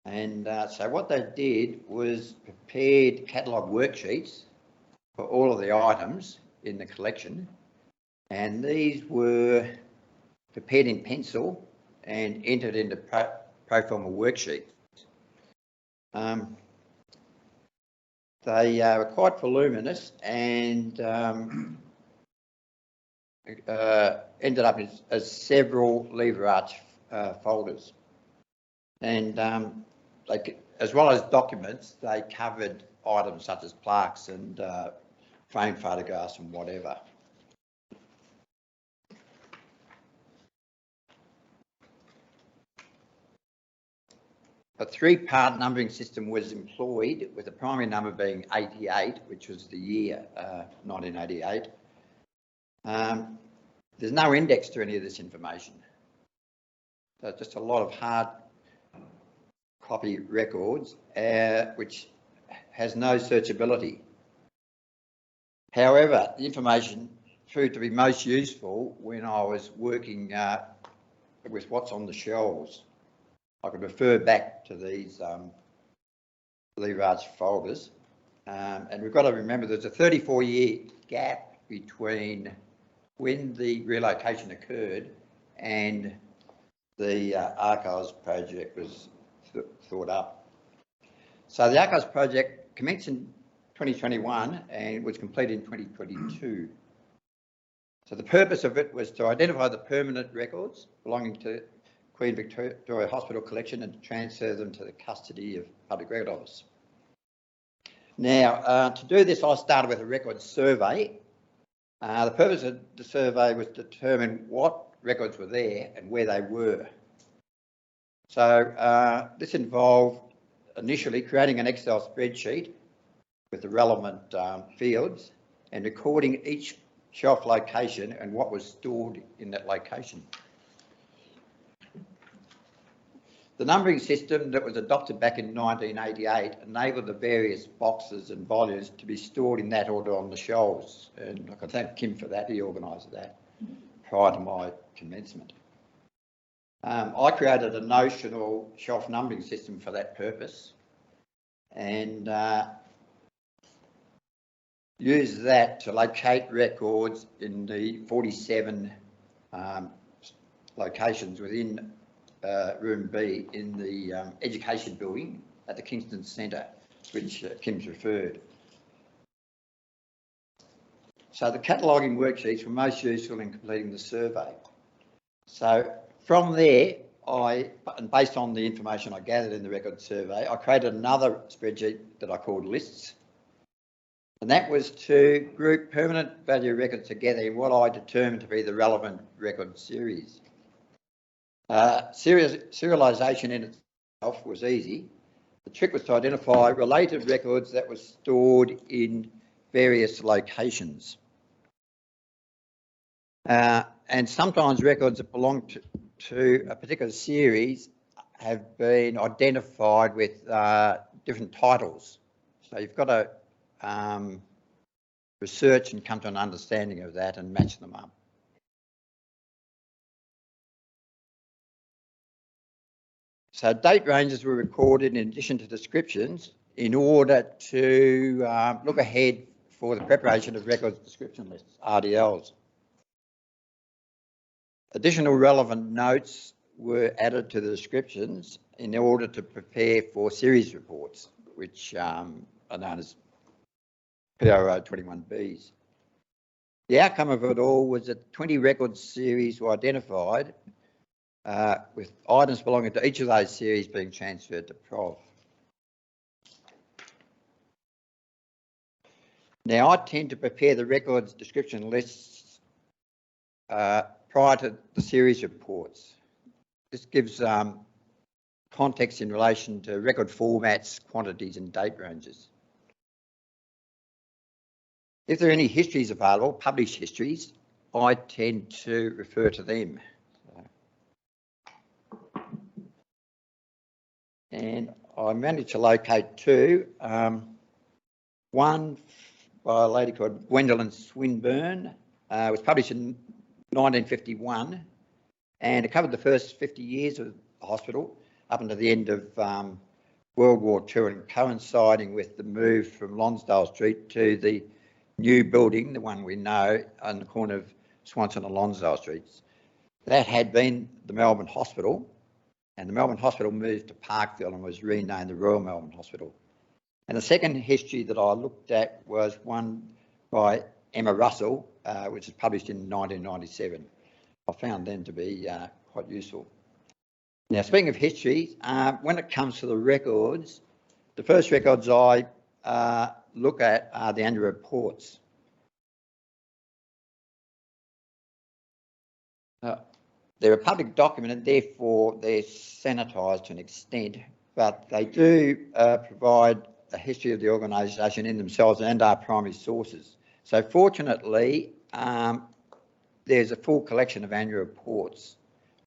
And so what they did was prepared catalogue worksheets for all of the items in the collection, and these were prepared in pencil and entered into pro forma worksheets. They were quite voluminous and ended up as several lever arch folders. And they, as well as documents, they covered items such as plaques and frame photographs and whatever. A three-part numbering system was employed, with the primary number being 88, which was the year 1988. There's no index to any of this information. So it's just a lot of hard copy records, which has no searchability. However, the information proved to be most useful when I was working with what's on the shelves. I could refer back to these lever arch folders. And we've got to remember there's a 34-year gap between when the relocation occurred and the archives project was thought up. So the archives project commenced in 2021 and was completed in 2022. So the purpose of it was to identify the permanent records belonging to Queen Victoria Hospital collection and to transfer them to the custody of Public Record Office. Now, to do this, I started with a records survey. The purpose of the survey was to determine what records were there and where they were. So this involved initially creating an Excel spreadsheet with the relevant fields and recording each shelf location and what was stored in that location. The numbering system that was adopted back in 1988 enabled the various boxes and volumes to be stored in that order on the shelves. And I can thank Kim for that, he organised that prior to my commencement. I created a notional shelf numbering system for that purpose and used that to locate records in the 47 locations within Room B in the education building at the Kingston Centre, which Kim's referred. So the cataloguing worksheets were most useful in completing the survey. So from there, and based on the information I gathered in the record survey, I created another spreadsheet that I called lists. And that was to group permanent value records together in what I determined to be the relevant record series. Serialisation in itself was easy. The trick was to identify related records that were stored in various locations. And sometimes records that belong to a particular series have been identified with different titles. So you've got to research and come to an understanding of that and match them up. So date ranges were recorded in addition to descriptions in order to look ahead for the preparation of records description lists, RDLs. Additional relevant notes were added to the descriptions in order to prepare for series reports, which are known as PRO 21Bs. The outcome of it all was that 20 record series were identified, with items belonging to each of those series being transferred to PROV. Now, I tend to prepare the records description lists prior to the series reports. This gives context in relation to record formats, quantities and date ranges. If there are any histories available, published histories, I tend to refer to them. And I managed to locate two. One by a lady called Gwendolyn Swinburne, was published in 1951, and it covered the first 50 years of the hospital up until the end of World War II, and coinciding with the move from Lonsdale Street to the new building, the one we know, on the corner of Swanson and Lonsdale Streets. That had been the Melbourne Hospital, and the Melbourne Hospital moved to Parkville and was renamed the Royal Melbourne Hospital. And the second history that I looked at was one by Emma Russell, which was published in 1997. I found them to be quite useful. Now, speaking of history, when it comes to the records, the first records I look at are the annual reports. They're a public document and therefore they're sanitised to an extent, but they do provide a history of the organisation in themselves and our primary sources. So fortunately, there's a full collection of annual reports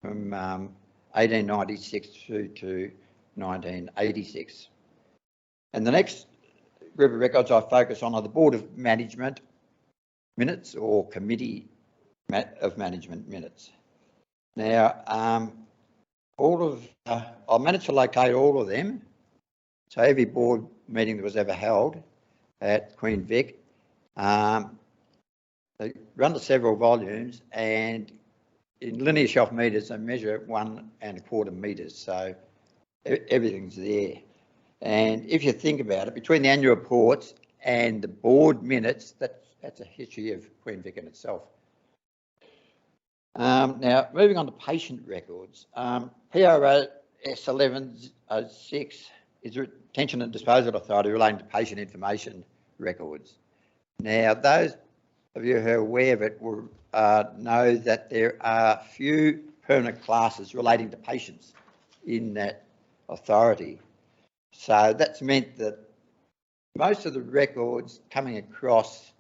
from 1896 through to 1986. And the next group of records I focus on are the Board of Management minutes or Committee of Management minutes. Now, I managed to locate all of them. So every board meeting that was ever held at Queen Vic, they run to several volumes, and in linear shelf metres they measure 1 1/4 metres, so everything's there. And if you think about it, between the annual reports and the board minutes, that's a history of Queen Vic in itself. Now, moving on to patient records, PRO S1106 is the Retention and Disposal Authority relating to patient information records. Now, those of you who are aware of it will know that there are few permanent classes relating to patients in that authority. So that's meant that most of the records coming across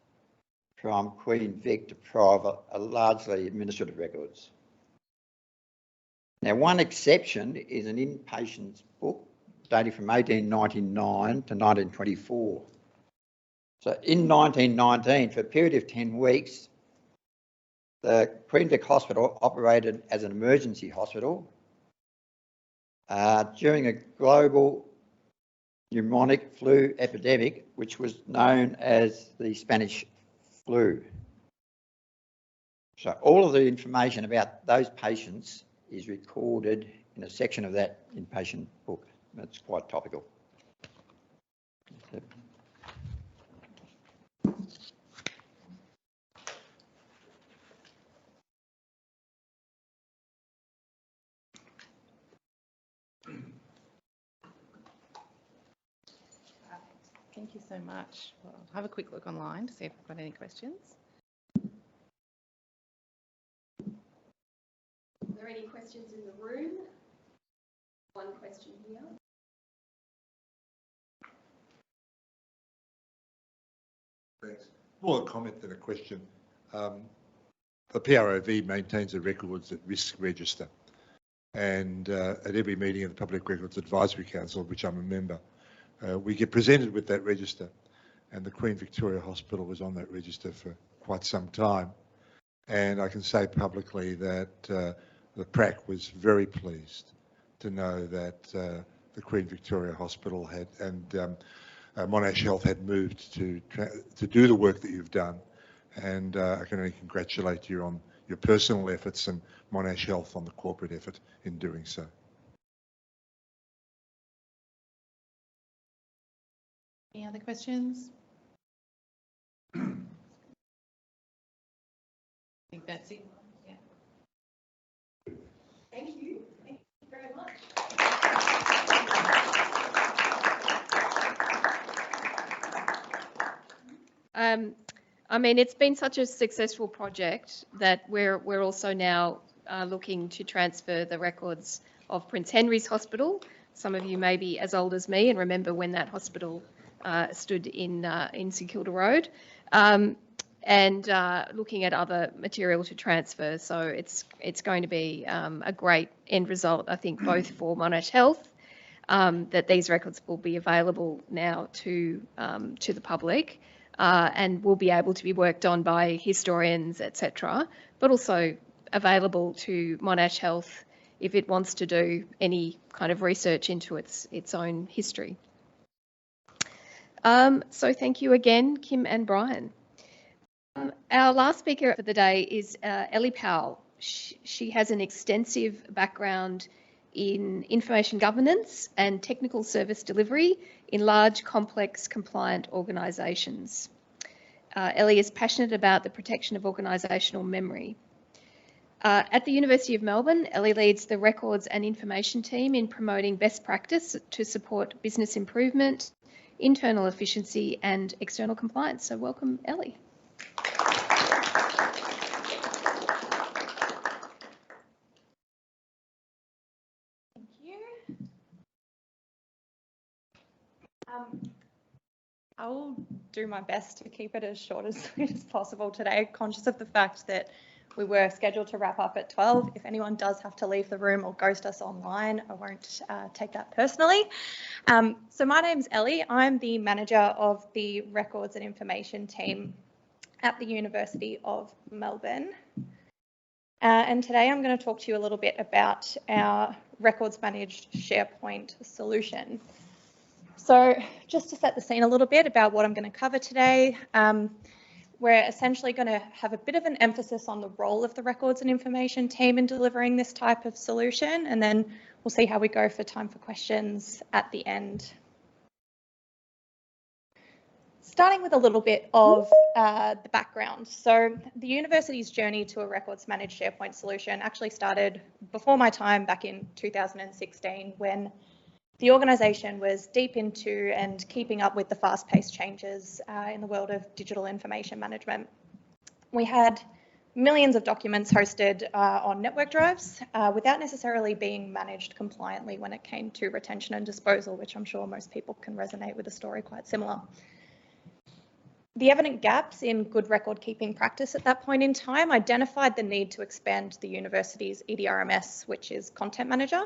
from Queen Vic to PROV are largely administrative records. Now, one exception is an inpatient's book dating from 1899 to 1924. So in 1919, for a period of 10 weeks, the Queen Vic Hospital operated as an emergency hospital during a global pneumonic flu epidemic, which was known as the Spanish flu. So all of the information about those patients is recorded in a section of that inpatient book. That's quite topical. Thank you so much. Well, I'll have a quick look online to see if I've got any questions. Are there any questions in the room? One question here. Thanks. More a comment than a question. The PROV maintains a records at risk register, and at every meeting of the Public Records Advisory Council, of which I'm a member, we get presented with that register, and the Queen Victoria Hospital was on that register for quite some time. And I can say publicly that the PRAC was very pleased to know that the Queen Victoria Hospital had and Monash Health had moved to do the work that you've done. And I can only congratulate you on your personal efforts and Monash Health on the corporate effort in doing so. Any other questions? I think that's it. Yeah. Thank you. Thank you very much. I mean, it's been such a successful project that we're also now looking to transfer the records of Prince Henry's Hospital. Some of you may be as old as me and remember when that hospital stood in St Kilda Road, and looking at other material to transfer. So it's going to be a great end result, I think, both for Monash Health, that these records will be available now to the public, and will be able to be worked on by historians, etc., but also available to Monash Health if it wants to do any kind of research into its own history. So thank you again, Kim and Brian. Our last speaker for the day is Ellie Powell. She has an extensive background in information governance and technical service delivery in large, complex, compliant organisations. Ellie is passionate about the protection of organisational memory. At the University of Melbourne, Ellie leads the records and information team in promoting best practice to support business improvement, internal efficiency and external compliance. So welcome, Ellie. Thank you. I will do my best to keep it as short as sweet as possible today, conscious of the fact that we were scheduled to wrap up at 12. If anyone does have to leave the room or ghost us online, I won't take that personally. So my name's Ellie. I'm the manager of the records and information team at the University of Melbourne. And today I'm going to talk to you a little bit about our records managed SharePoint solution. So just to set the scene a little bit about what I'm going to cover today, we're essentially going to have a bit of an emphasis on the role of the records and information team in delivering this type of solution, and then we'll see how we go for time for questions at the end. Starting with a little bit of the background. So the university's journey to a records managed SharePoint solution actually started before my time back in 2016, when the organisation was deep into and keeping up with the fast-paced changes in the world of digital information management. We had millions of documents hosted on network drives without necessarily being managed compliantly when it came to retention and disposal, which I'm sure most people can resonate with a story quite similar. The evident gaps in good record keeping practice at that point in time identified the need to expand the university's EDRMS, which is Content Manager,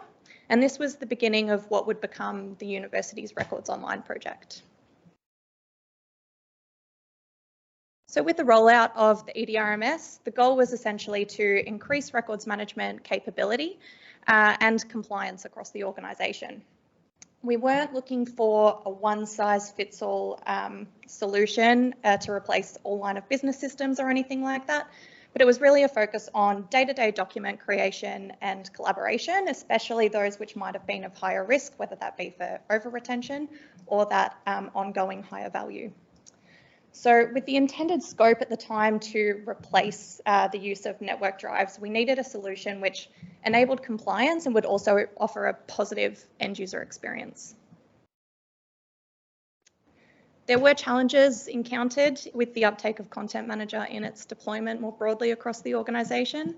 and this was the beginning of what would become the university's Records Online project. So with the rollout of the EDRMS, the goal was essentially to increase records management capability and compliance across the organisation. We weren't looking for a one-size-fits-all solution to replace all line of business systems or anything like that, but it was really a focus on day-to-day document creation and collaboration, especially those which might have been of higher risk, whether that be for over-retention or that ongoing higher value. So with the intended scope at the time to replace the use of network drives, we needed a solution which enabled compliance and would also offer a positive end user experience. There were challenges encountered with the uptake of Content Manager in its deployment more broadly across the organisation.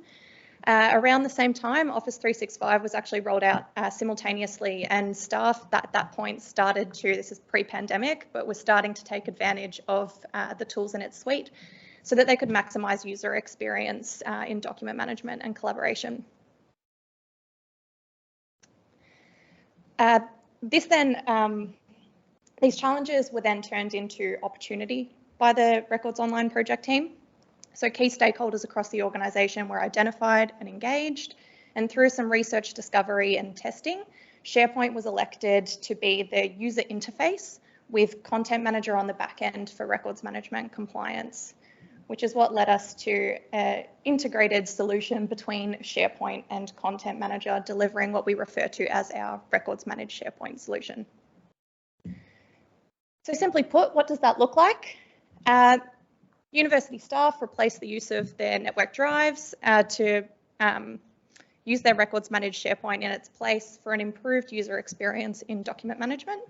Around the same time, Office 365 was actually rolled out simultaneously, and staff at that point started to, this is pre-pandemic, but were starting to take advantage of the tools in its suite so that they could maximise user experience in document management and collaboration. These challenges were then turned into opportunity by the Records Online project team. So key stakeholders across the organisation were identified and engaged, and through some research discovery and testing, SharePoint was elected to be the user interface with Content Manager on the back end for records management compliance, which is what led us to an integrated solution between SharePoint and Content Manager, delivering what we refer to as our records managed SharePoint solution. So simply put, what does that look like? University staff replace the use of their network drives to use their records managed SharePoint in its place for an improved user experience in document management.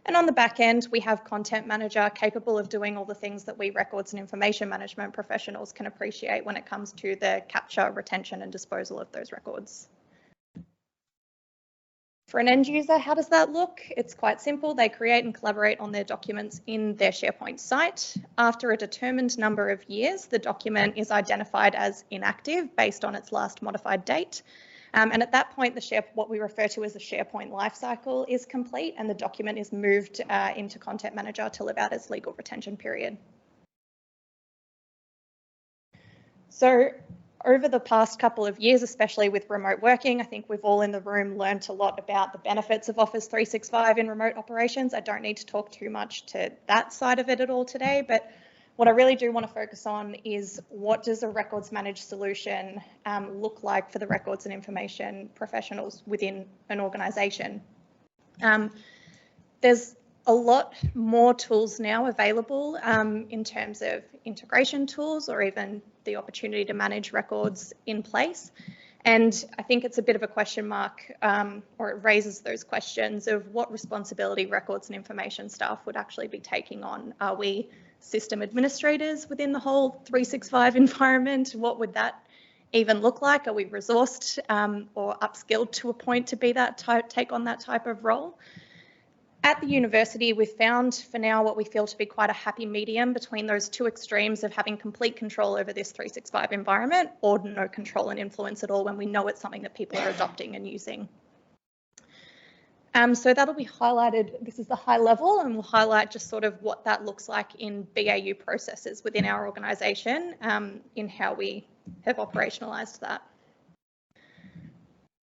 And on the back end, we have Content Manager capable of doing all the things that we records and information management professionals can appreciate when it comes to the capture, retention and disposal of those records. For an end user, how does that look? It's quite simple. They create and collaborate on their documents in their SharePoint site. After a determined number of years, the document is identified as inactive based on its last modified date. And at that point, what we refer to as the SharePoint lifecycle is complete and the document is moved into Content Manager to live out its legal retention period. So over the past couple of years, especially with remote working, I think we've all in the room learned a lot about the benefits of Office 365 in remote operations. I don't need to talk too much to that side of it at all today, but what I really do want to focus on is what does a records managed solution look like for the records and information professionals within an organisation. There's a lot more tools now available in terms of integration tools or even the opportunity to manage records in place. And I think it's a bit of a question mark, or it raises those questions of what responsibility records and information staff would actually be taking on. Are we system administrators within the whole 365 environment? What would that even look like? Are we resourced or upskilled to a point to be that take on that type of role? At the university, we've found for now what we feel to be quite a happy medium between those two extremes of having complete control over this 365 environment or no control and influence at all when we know it's something that people are adopting and using. So that'll be highlighted. This is the high level, and we'll highlight just sort of what that looks like in BAU processes within our organisation in how we have operationalised that.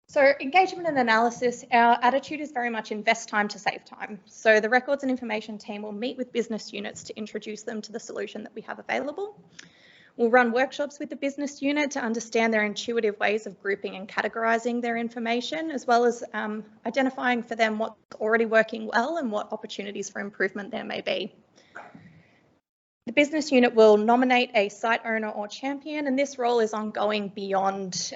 So engagement and analysis, our attitude is very much invest time to save time. So the records and information team will meet with business units to introduce them to the solution that we have available. We'll run workshops with the business unit to understand their intuitive ways of grouping and categorising their information, as well as identifying for them what's already working well and what opportunities for improvement there may be. The business unit will nominate a site owner or champion, and this role is ongoing beyond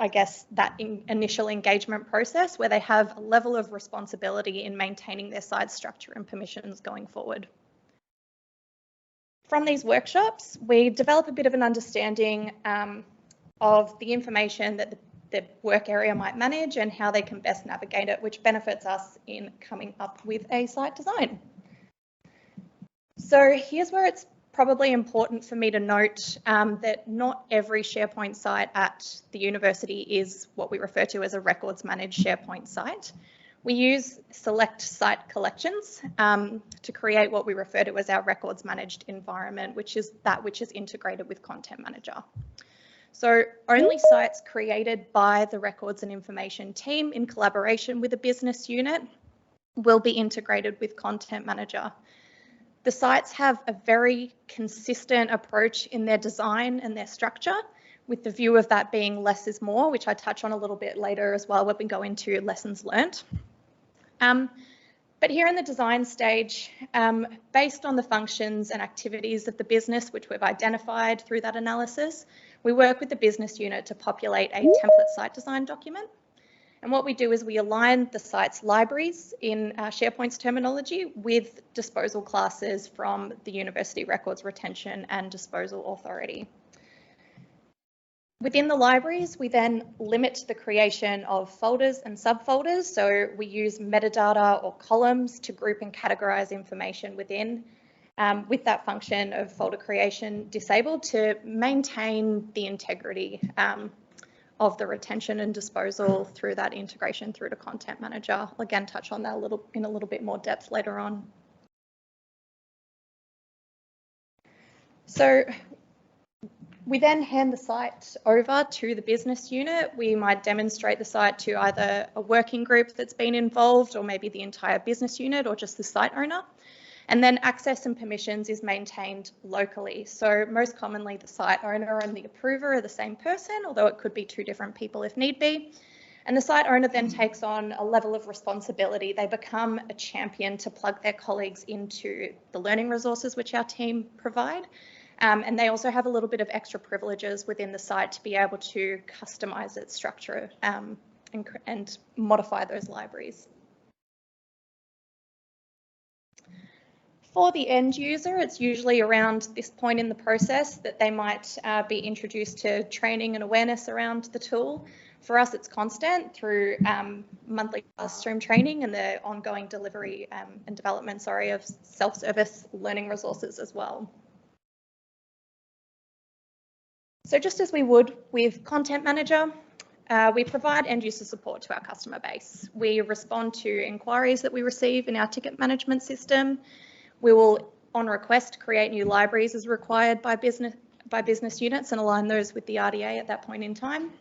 I guess, that initial engagement process where they have a level of responsibility in maintaining their site structure and permissions going forward. From these workshops, we develop a bit of an understanding of the information that the work area might manage and how they can best navigate it, which benefits us in coming up with a site design. So here's where it's probably important for me to note that not every SharePoint site at the university is what we refer to as a records managed SharePoint site. We use select site collections to create what we refer to as our records managed environment, which is that which is integrated with Content Manager. So only sites created by the records and information team in collaboration with a business unit will be integrated with Content Manager. The sites have a very consistent approach in their design and their structure, with the view of that being less is more, which I touch on a little bit later as well when we go into lessons learnt. But here in the design stage, based on the functions and activities of the business, which we've identified through that analysis, we work with the business unit to populate a template site design document. And what we do is we align the site's libraries in SharePoint's terminology with disposal classes from the University Records Retention and Disposal Authority. Within the libraries, we then limit the creation of folders and subfolders. So we use metadata or columns to group and categorise information within, with that function of folder creation disabled to maintain the integrity of the retention and disposal through that integration through to Content Manager. I'll again touch on that in a little bit more depth later on. So we then hand the site over to the business unit. We might demonstrate the site to either a working group that's been involved or maybe the entire business unit or just the site owner. And then access and permissions is maintained locally. So most commonly the site owner and the approver are the same person, although it could be two different people if need be. And the site owner then takes on a level of responsibility. They become a champion to plug their colleagues into the learning resources which our team provide. And they also have a little bit of extra privileges within the site to be able to customise its structure and modify those libraries. For the end user, it's usually around this point in the process that they might be introduced to training and awareness around the tool. For us, it's constant through monthly classroom training and the ongoing delivery and development, of self-service learning resources as well. So just as we would with Content Manager, we provide end user support to our customer base. We respond to inquiries that we receive in our ticket management system. We will, on request, create new libraries as required by business units and align those with the RDA at that point in time.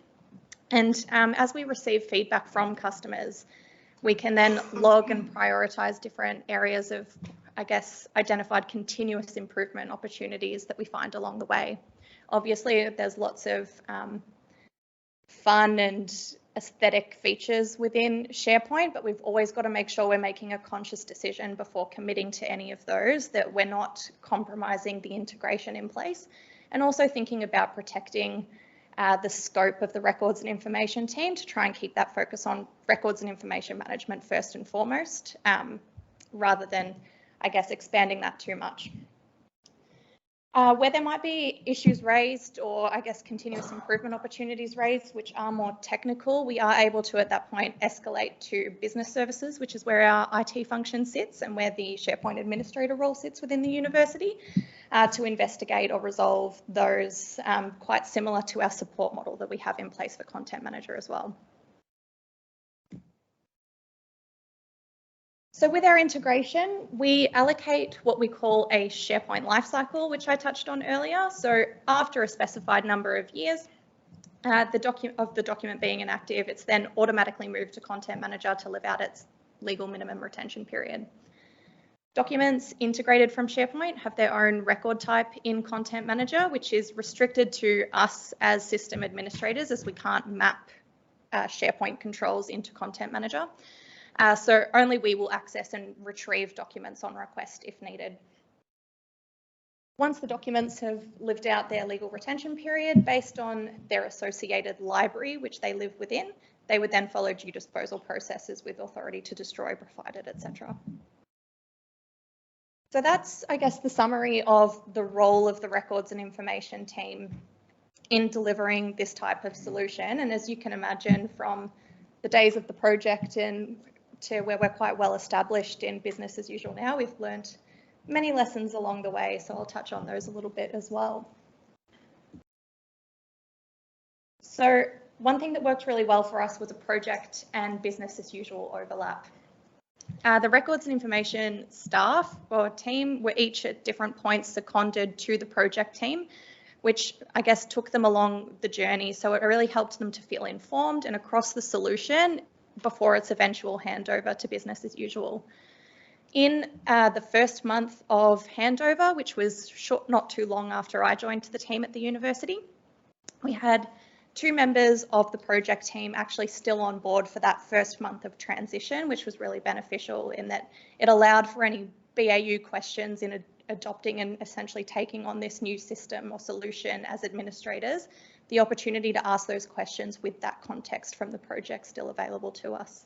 And as we receive feedback from customers, we can then log and prioritise different areas of, identified continuous improvement opportunities that we find along the way. Obviously, there's lots of fun and aesthetic features within SharePoint, but we've always got to make sure we're making a conscious decision before committing to any of those, that we're not compromising the integration in place, and also thinking about protecting the scope of the records and information team to try and keep that focus on records and information management first and foremost, rather than, expanding that too much. Where there might be issues raised or continuous improvement opportunities raised which are more technical, we are able to at that point escalate to business services, which is where our IT function sits and where the SharePoint administrator role sits within the university, to investigate or resolve those, quite similar to our support model that we have in place for Content Manager as well. So with our integration, we allocate what we call a SharePoint lifecycle, which I touched on earlier. So after a specified number of years the document being inactive, it's then automatically moved to Content Manager to live out its legal minimum retention period. Documents integrated from SharePoint have their own record type in Content Manager, which is restricted to us as system administrators, as we can't map SharePoint controls into Content Manager. So only we will access and retrieve documents on request if needed. Once the documents have lived out their legal retention period based on their associated library, which they live within, they would then follow due disposal processes with authority to destroy, provided, etc. So that's, the summary of the role of the records and information team in delivering this type of solution. And as you can imagine, from the days of the project and to where we're quite well established in business as usual now, we've learned many lessons along the way, so I'll touch on those a little bit as well. So one thing that worked really well for us was a project and business as usual overlap. The records and information staff or team were each at different points seconded to the project team, which took them along the journey. So it really helped them to feel informed and across the solution before its eventual handover to business as usual. In the first month of handover, which was not too long after I joined the team at the university, we had 2 members of the project team actually still on board for that first month of transition, which was really beneficial in that it allowed for any BAU questions in adopting and essentially taking on this new system or solution as administrators, the opportunity to ask those questions with that context from the project still available to us.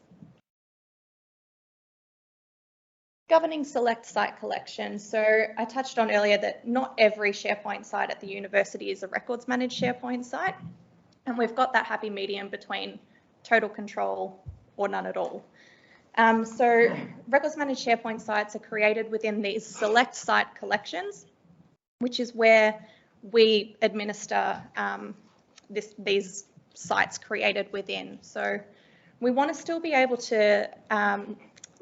Governing select site collection. So I touched on earlier that not every SharePoint site at the university is a records managed SharePoint site. And we've got that happy medium between total control or none at all. So records managed SharePoint sites are created within these select site collections, which is where we administer these sites created within. So we want to still be able to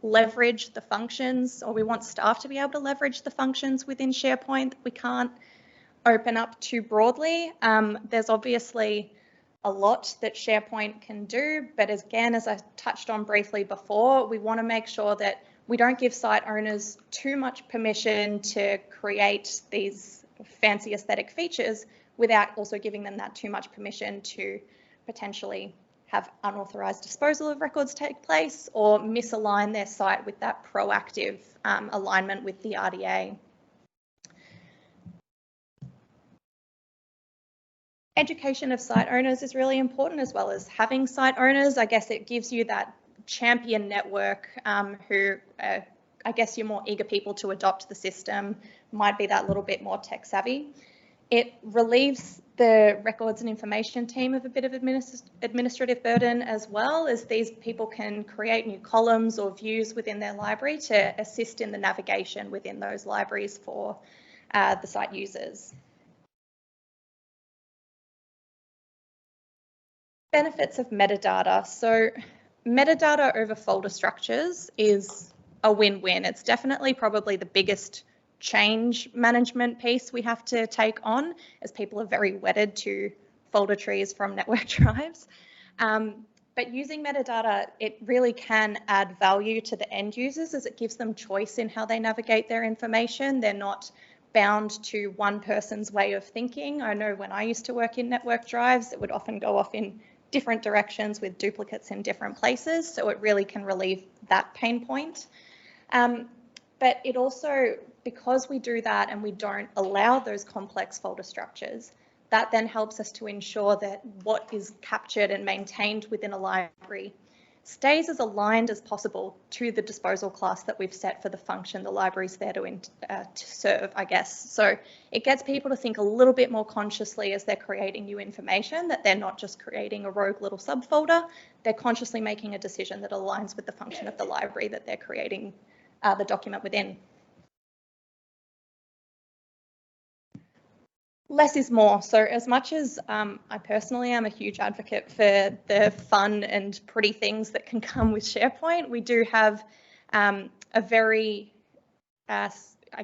leverage the functions, or we want staff to be able to leverage the functions within SharePoint that we can't open up too broadly. There's obviously a lot that SharePoint can do, but again, as I touched on briefly before, we want to make sure that we don't give site owners too much permission to create these fancy aesthetic features without also giving them that too much permission to potentially have unauthorised disposal of records take place or misalign their site with that proactive alignment with the RDA. Education of site owners is really important, as well as having site owners. I guess it gives you that champion network who I guess you're more eager people to adopt the system, might be that little bit more tech savvy. It relieves the records and information team of a bit of administrative burden, as well as these people can create new columns or views within their library to assist in the navigation within those libraries for the site users. Benefits of metadata. So metadata over folder structures is a win-win. It's definitely probably the biggest change management piece we have to take on, as people are very wedded to folder trees from network drives. But using metadata, it really can add value to the end users, as it gives them choice in how they navigate their information. They're not bound to one person's way of thinking. I know when I used to work in network drives, it would often go off in different directions with duplicates in different places, so it really can relieve that pain point. But it also, because we do that and we don't allow those complex folder structures, that then helps us to ensure that what is captured and maintained within a library stays as aligned as possible to the disposal class that we've set for the function the library's there to serve, I guess. So it gets people to think a little bit more consciously as they're creating new information, that they're not just creating a rogue little subfolder, they're consciously making a decision that aligns with the function of the library that they're creating the document within. Less is more. So as much as I personally am a huge advocate for the fun and pretty things that can come with SharePoint, we do have a very, I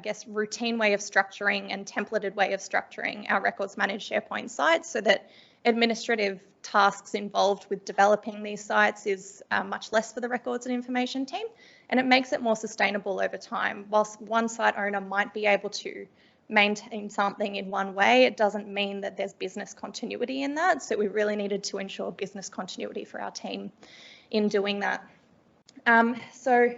guess, routine way of structuring and templated way of structuring our records managed SharePoint sites, so that administrative tasks involved with developing these sites is much less for the records and information team, and it makes it more sustainable over time. Whilst one site owner might be able to maintain something in one way, it doesn't mean that there's business continuity in that. So we really needed to ensure business continuity for our team in doing that. So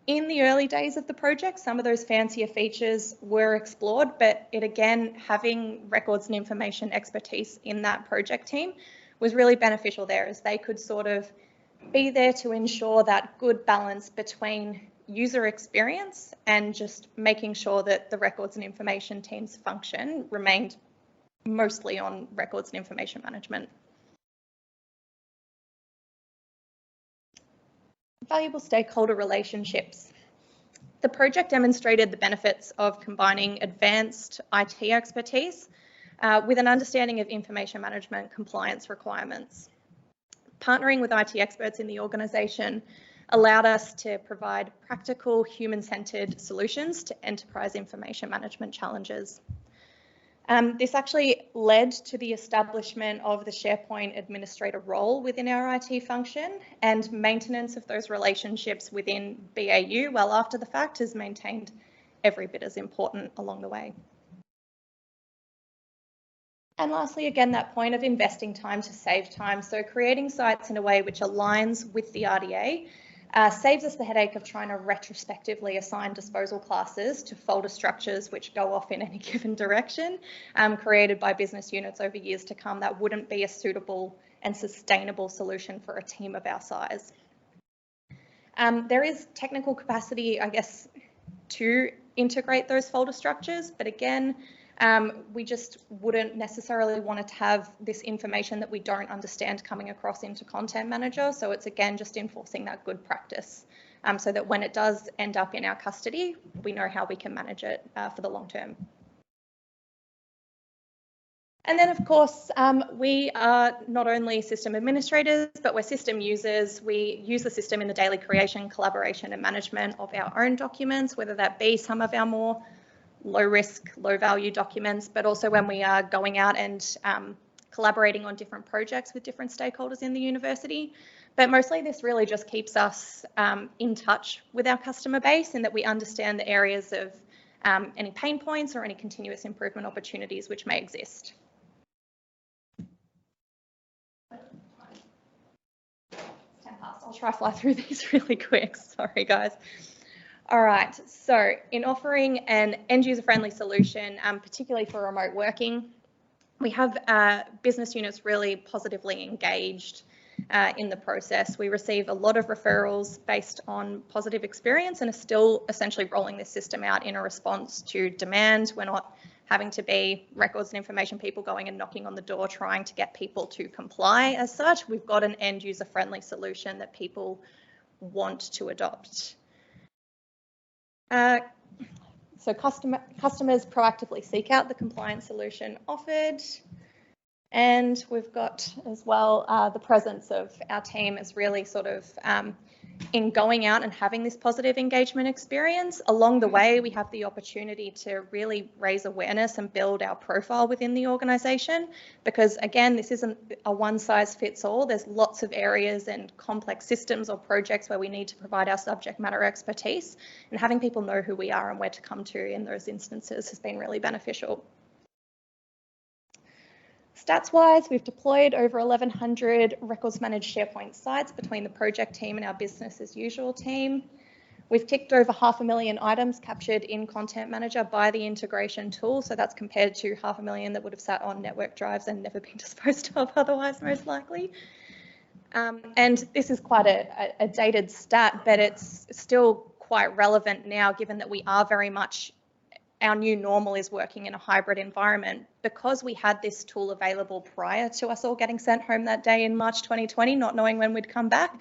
in the early days of the project, some of those fancier features were explored, but having records and information expertise in that project team was really beneficial there, as they could sort of be there to ensure that good balance between user experience and just making sure that the records and information team's function remained mostly on records and information management. Valuable stakeholder relationships. The project demonstrated the benefits of combining advanced IT expertise with an understanding of information management compliance requirements. Partnering with IT experts in the organisation allowed us to provide practical, human-centred solutions to enterprise information management challenges. This actually led to the establishment of the SharePoint administrator role within our IT function, and maintenance of those relationships within BAU well after the fact is maintained every bit as important along the way. And lastly, again, that point of investing time to save time. So creating sites in a way which aligns with the RDA saves us the headache of trying to retrospectively assign disposal classes to folder structures which go off in any given direction, created by business units over years to come. That wouldn't be a suitable and sustainable solution for a team of our size. There is technical capacity, I guess, to integrate those folder structures, but again, we just wouldn't necessarily want to have this information that we don't understand coming across into Content Manager. So it's again just enforcing that good practice, so that when it does end up in our custody, we know how we can manage it for the long term. And then, of course, we are not only system administrators, but we're system users. We use the system in the daily creation, collaboration and management of our own documents, whether that be some of our more low risk, low value documents, but also when we are going out and collaborating on different projects with different stakeholders in the university. But mostly this really just keeps us in touch with our customer base, and that we understand the areas of any pain points or any continuous improvement opportunities which may exist. I'll try fly through these really quick. Sorry, guys. All right, so in offering an end user friendly solution, particularly for remote working, we have business units really positively engaged in the process. We receive a lot of referrals based on positive experience and are still essentially rolling this system out in a response to demand. We're not having to be records and information people going and knocking on the door trying to get people to comply as such. We've got an end user friendly solution that people want to adopt. So customers proactively seek out the compliance solution offered. And we've got as well the presence of our team is really sort of in going out and having this positive engagement experience. Along the way, we have the opportunity to really raise awareness and build our profile within the organisation, because again, this isn't a one size fits all. There's lots of areas and complex systems or projects where we need to provide our subject matter expertise, and having people know who we are and where to come to in those instances has been really beneficial. Stats-wise, we've deployed over 1,100 records managed SharePoint sites between the project team and our business as usual team. We've ticked over 500,000 items captured in Content Manager by the integration tool, so that's compared to 500,000 that would have sat on network drives and never been disposed of otherwise, most likely. And this is quite a dated stat, but it's still quite relevant now, given that we are very much, our new normal is working in a hybrid environment. Because we had this tool available prior to us all getting sent home that day in March 2020, not knowing when we'd come back,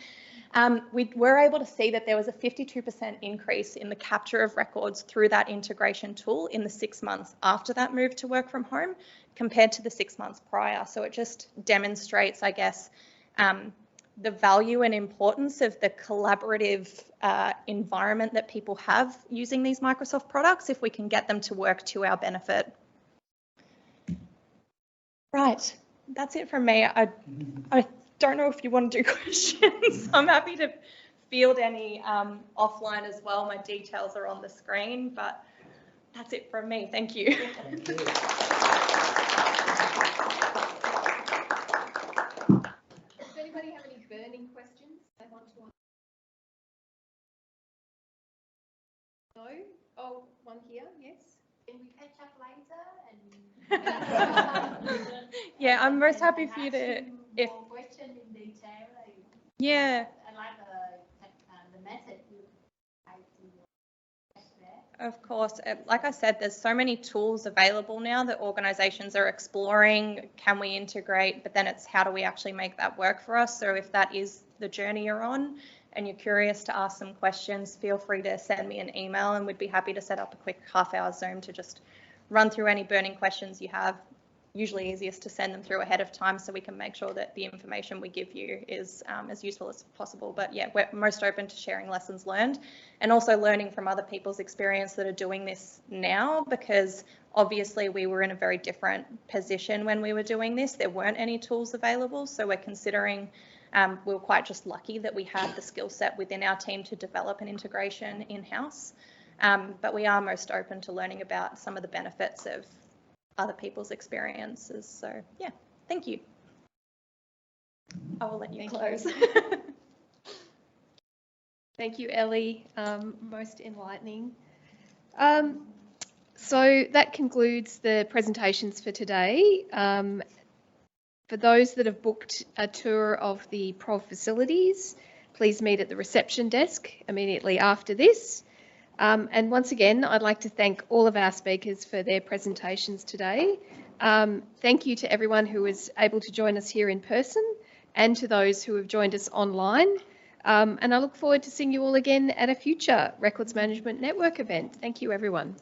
we were able to see that there was a 52% increase in the capture of records through that integration tool in the 6 months after that move to work from home compared to the 6 months prior. So it just demonstrates, I guess, the value and importance of the collaborative environment that people have using these Microsoft products if we can get them to work to our benefit. Right, that's it from me. I don't know if you want to do questions. I'm happy to field any offline as well. My details are on the screen, but that's it from me. Thank you. Thank you. Does anybody have any burning questions they want to ask? No? Oh, one here, yes. Can we catch up later? Yeah, I'm most happy for you to. If question in detail. yeah. I like the method you there. Of course, like I said, there's so many tools available now that organisations are exploring. Can we integrate? But then it's how do we actually make that work for us? So if that is the journey you're on and you're curious to ask some questions, feel free to send me an email and we'd be happy to set up a quick half-hour Zoom to just run through any burning questions you have. Usually easiest to send them through ahead of time so we can make sure that the information we give you is as useful as possible. But yeah, we're most open to sharing lessons learned and also learning from other people's experience that are doing this now, because obviously we were in a very different position when we were doing this. There weren't any tools available, so we're considering, we were quite just lucky that we had the skill set within our team to develop an integration in-house. But we are most open to learning about some of the benefits of other people's experiences. So yeah, thank you. I will let you close. Thank you, Ellie. Most enlightening. So that concludes the presentations for today. For those that have booked a tour of the Prov facilities, please meet at the reception desk immediately after this. And once again, I'd like to thank all of our speakers for their presentations today. Thank you to everyone who was able to join us here in person and to those who have joined us online. And I look forward to seeing you all again at a future Records Management Network event. Thank you, everyone.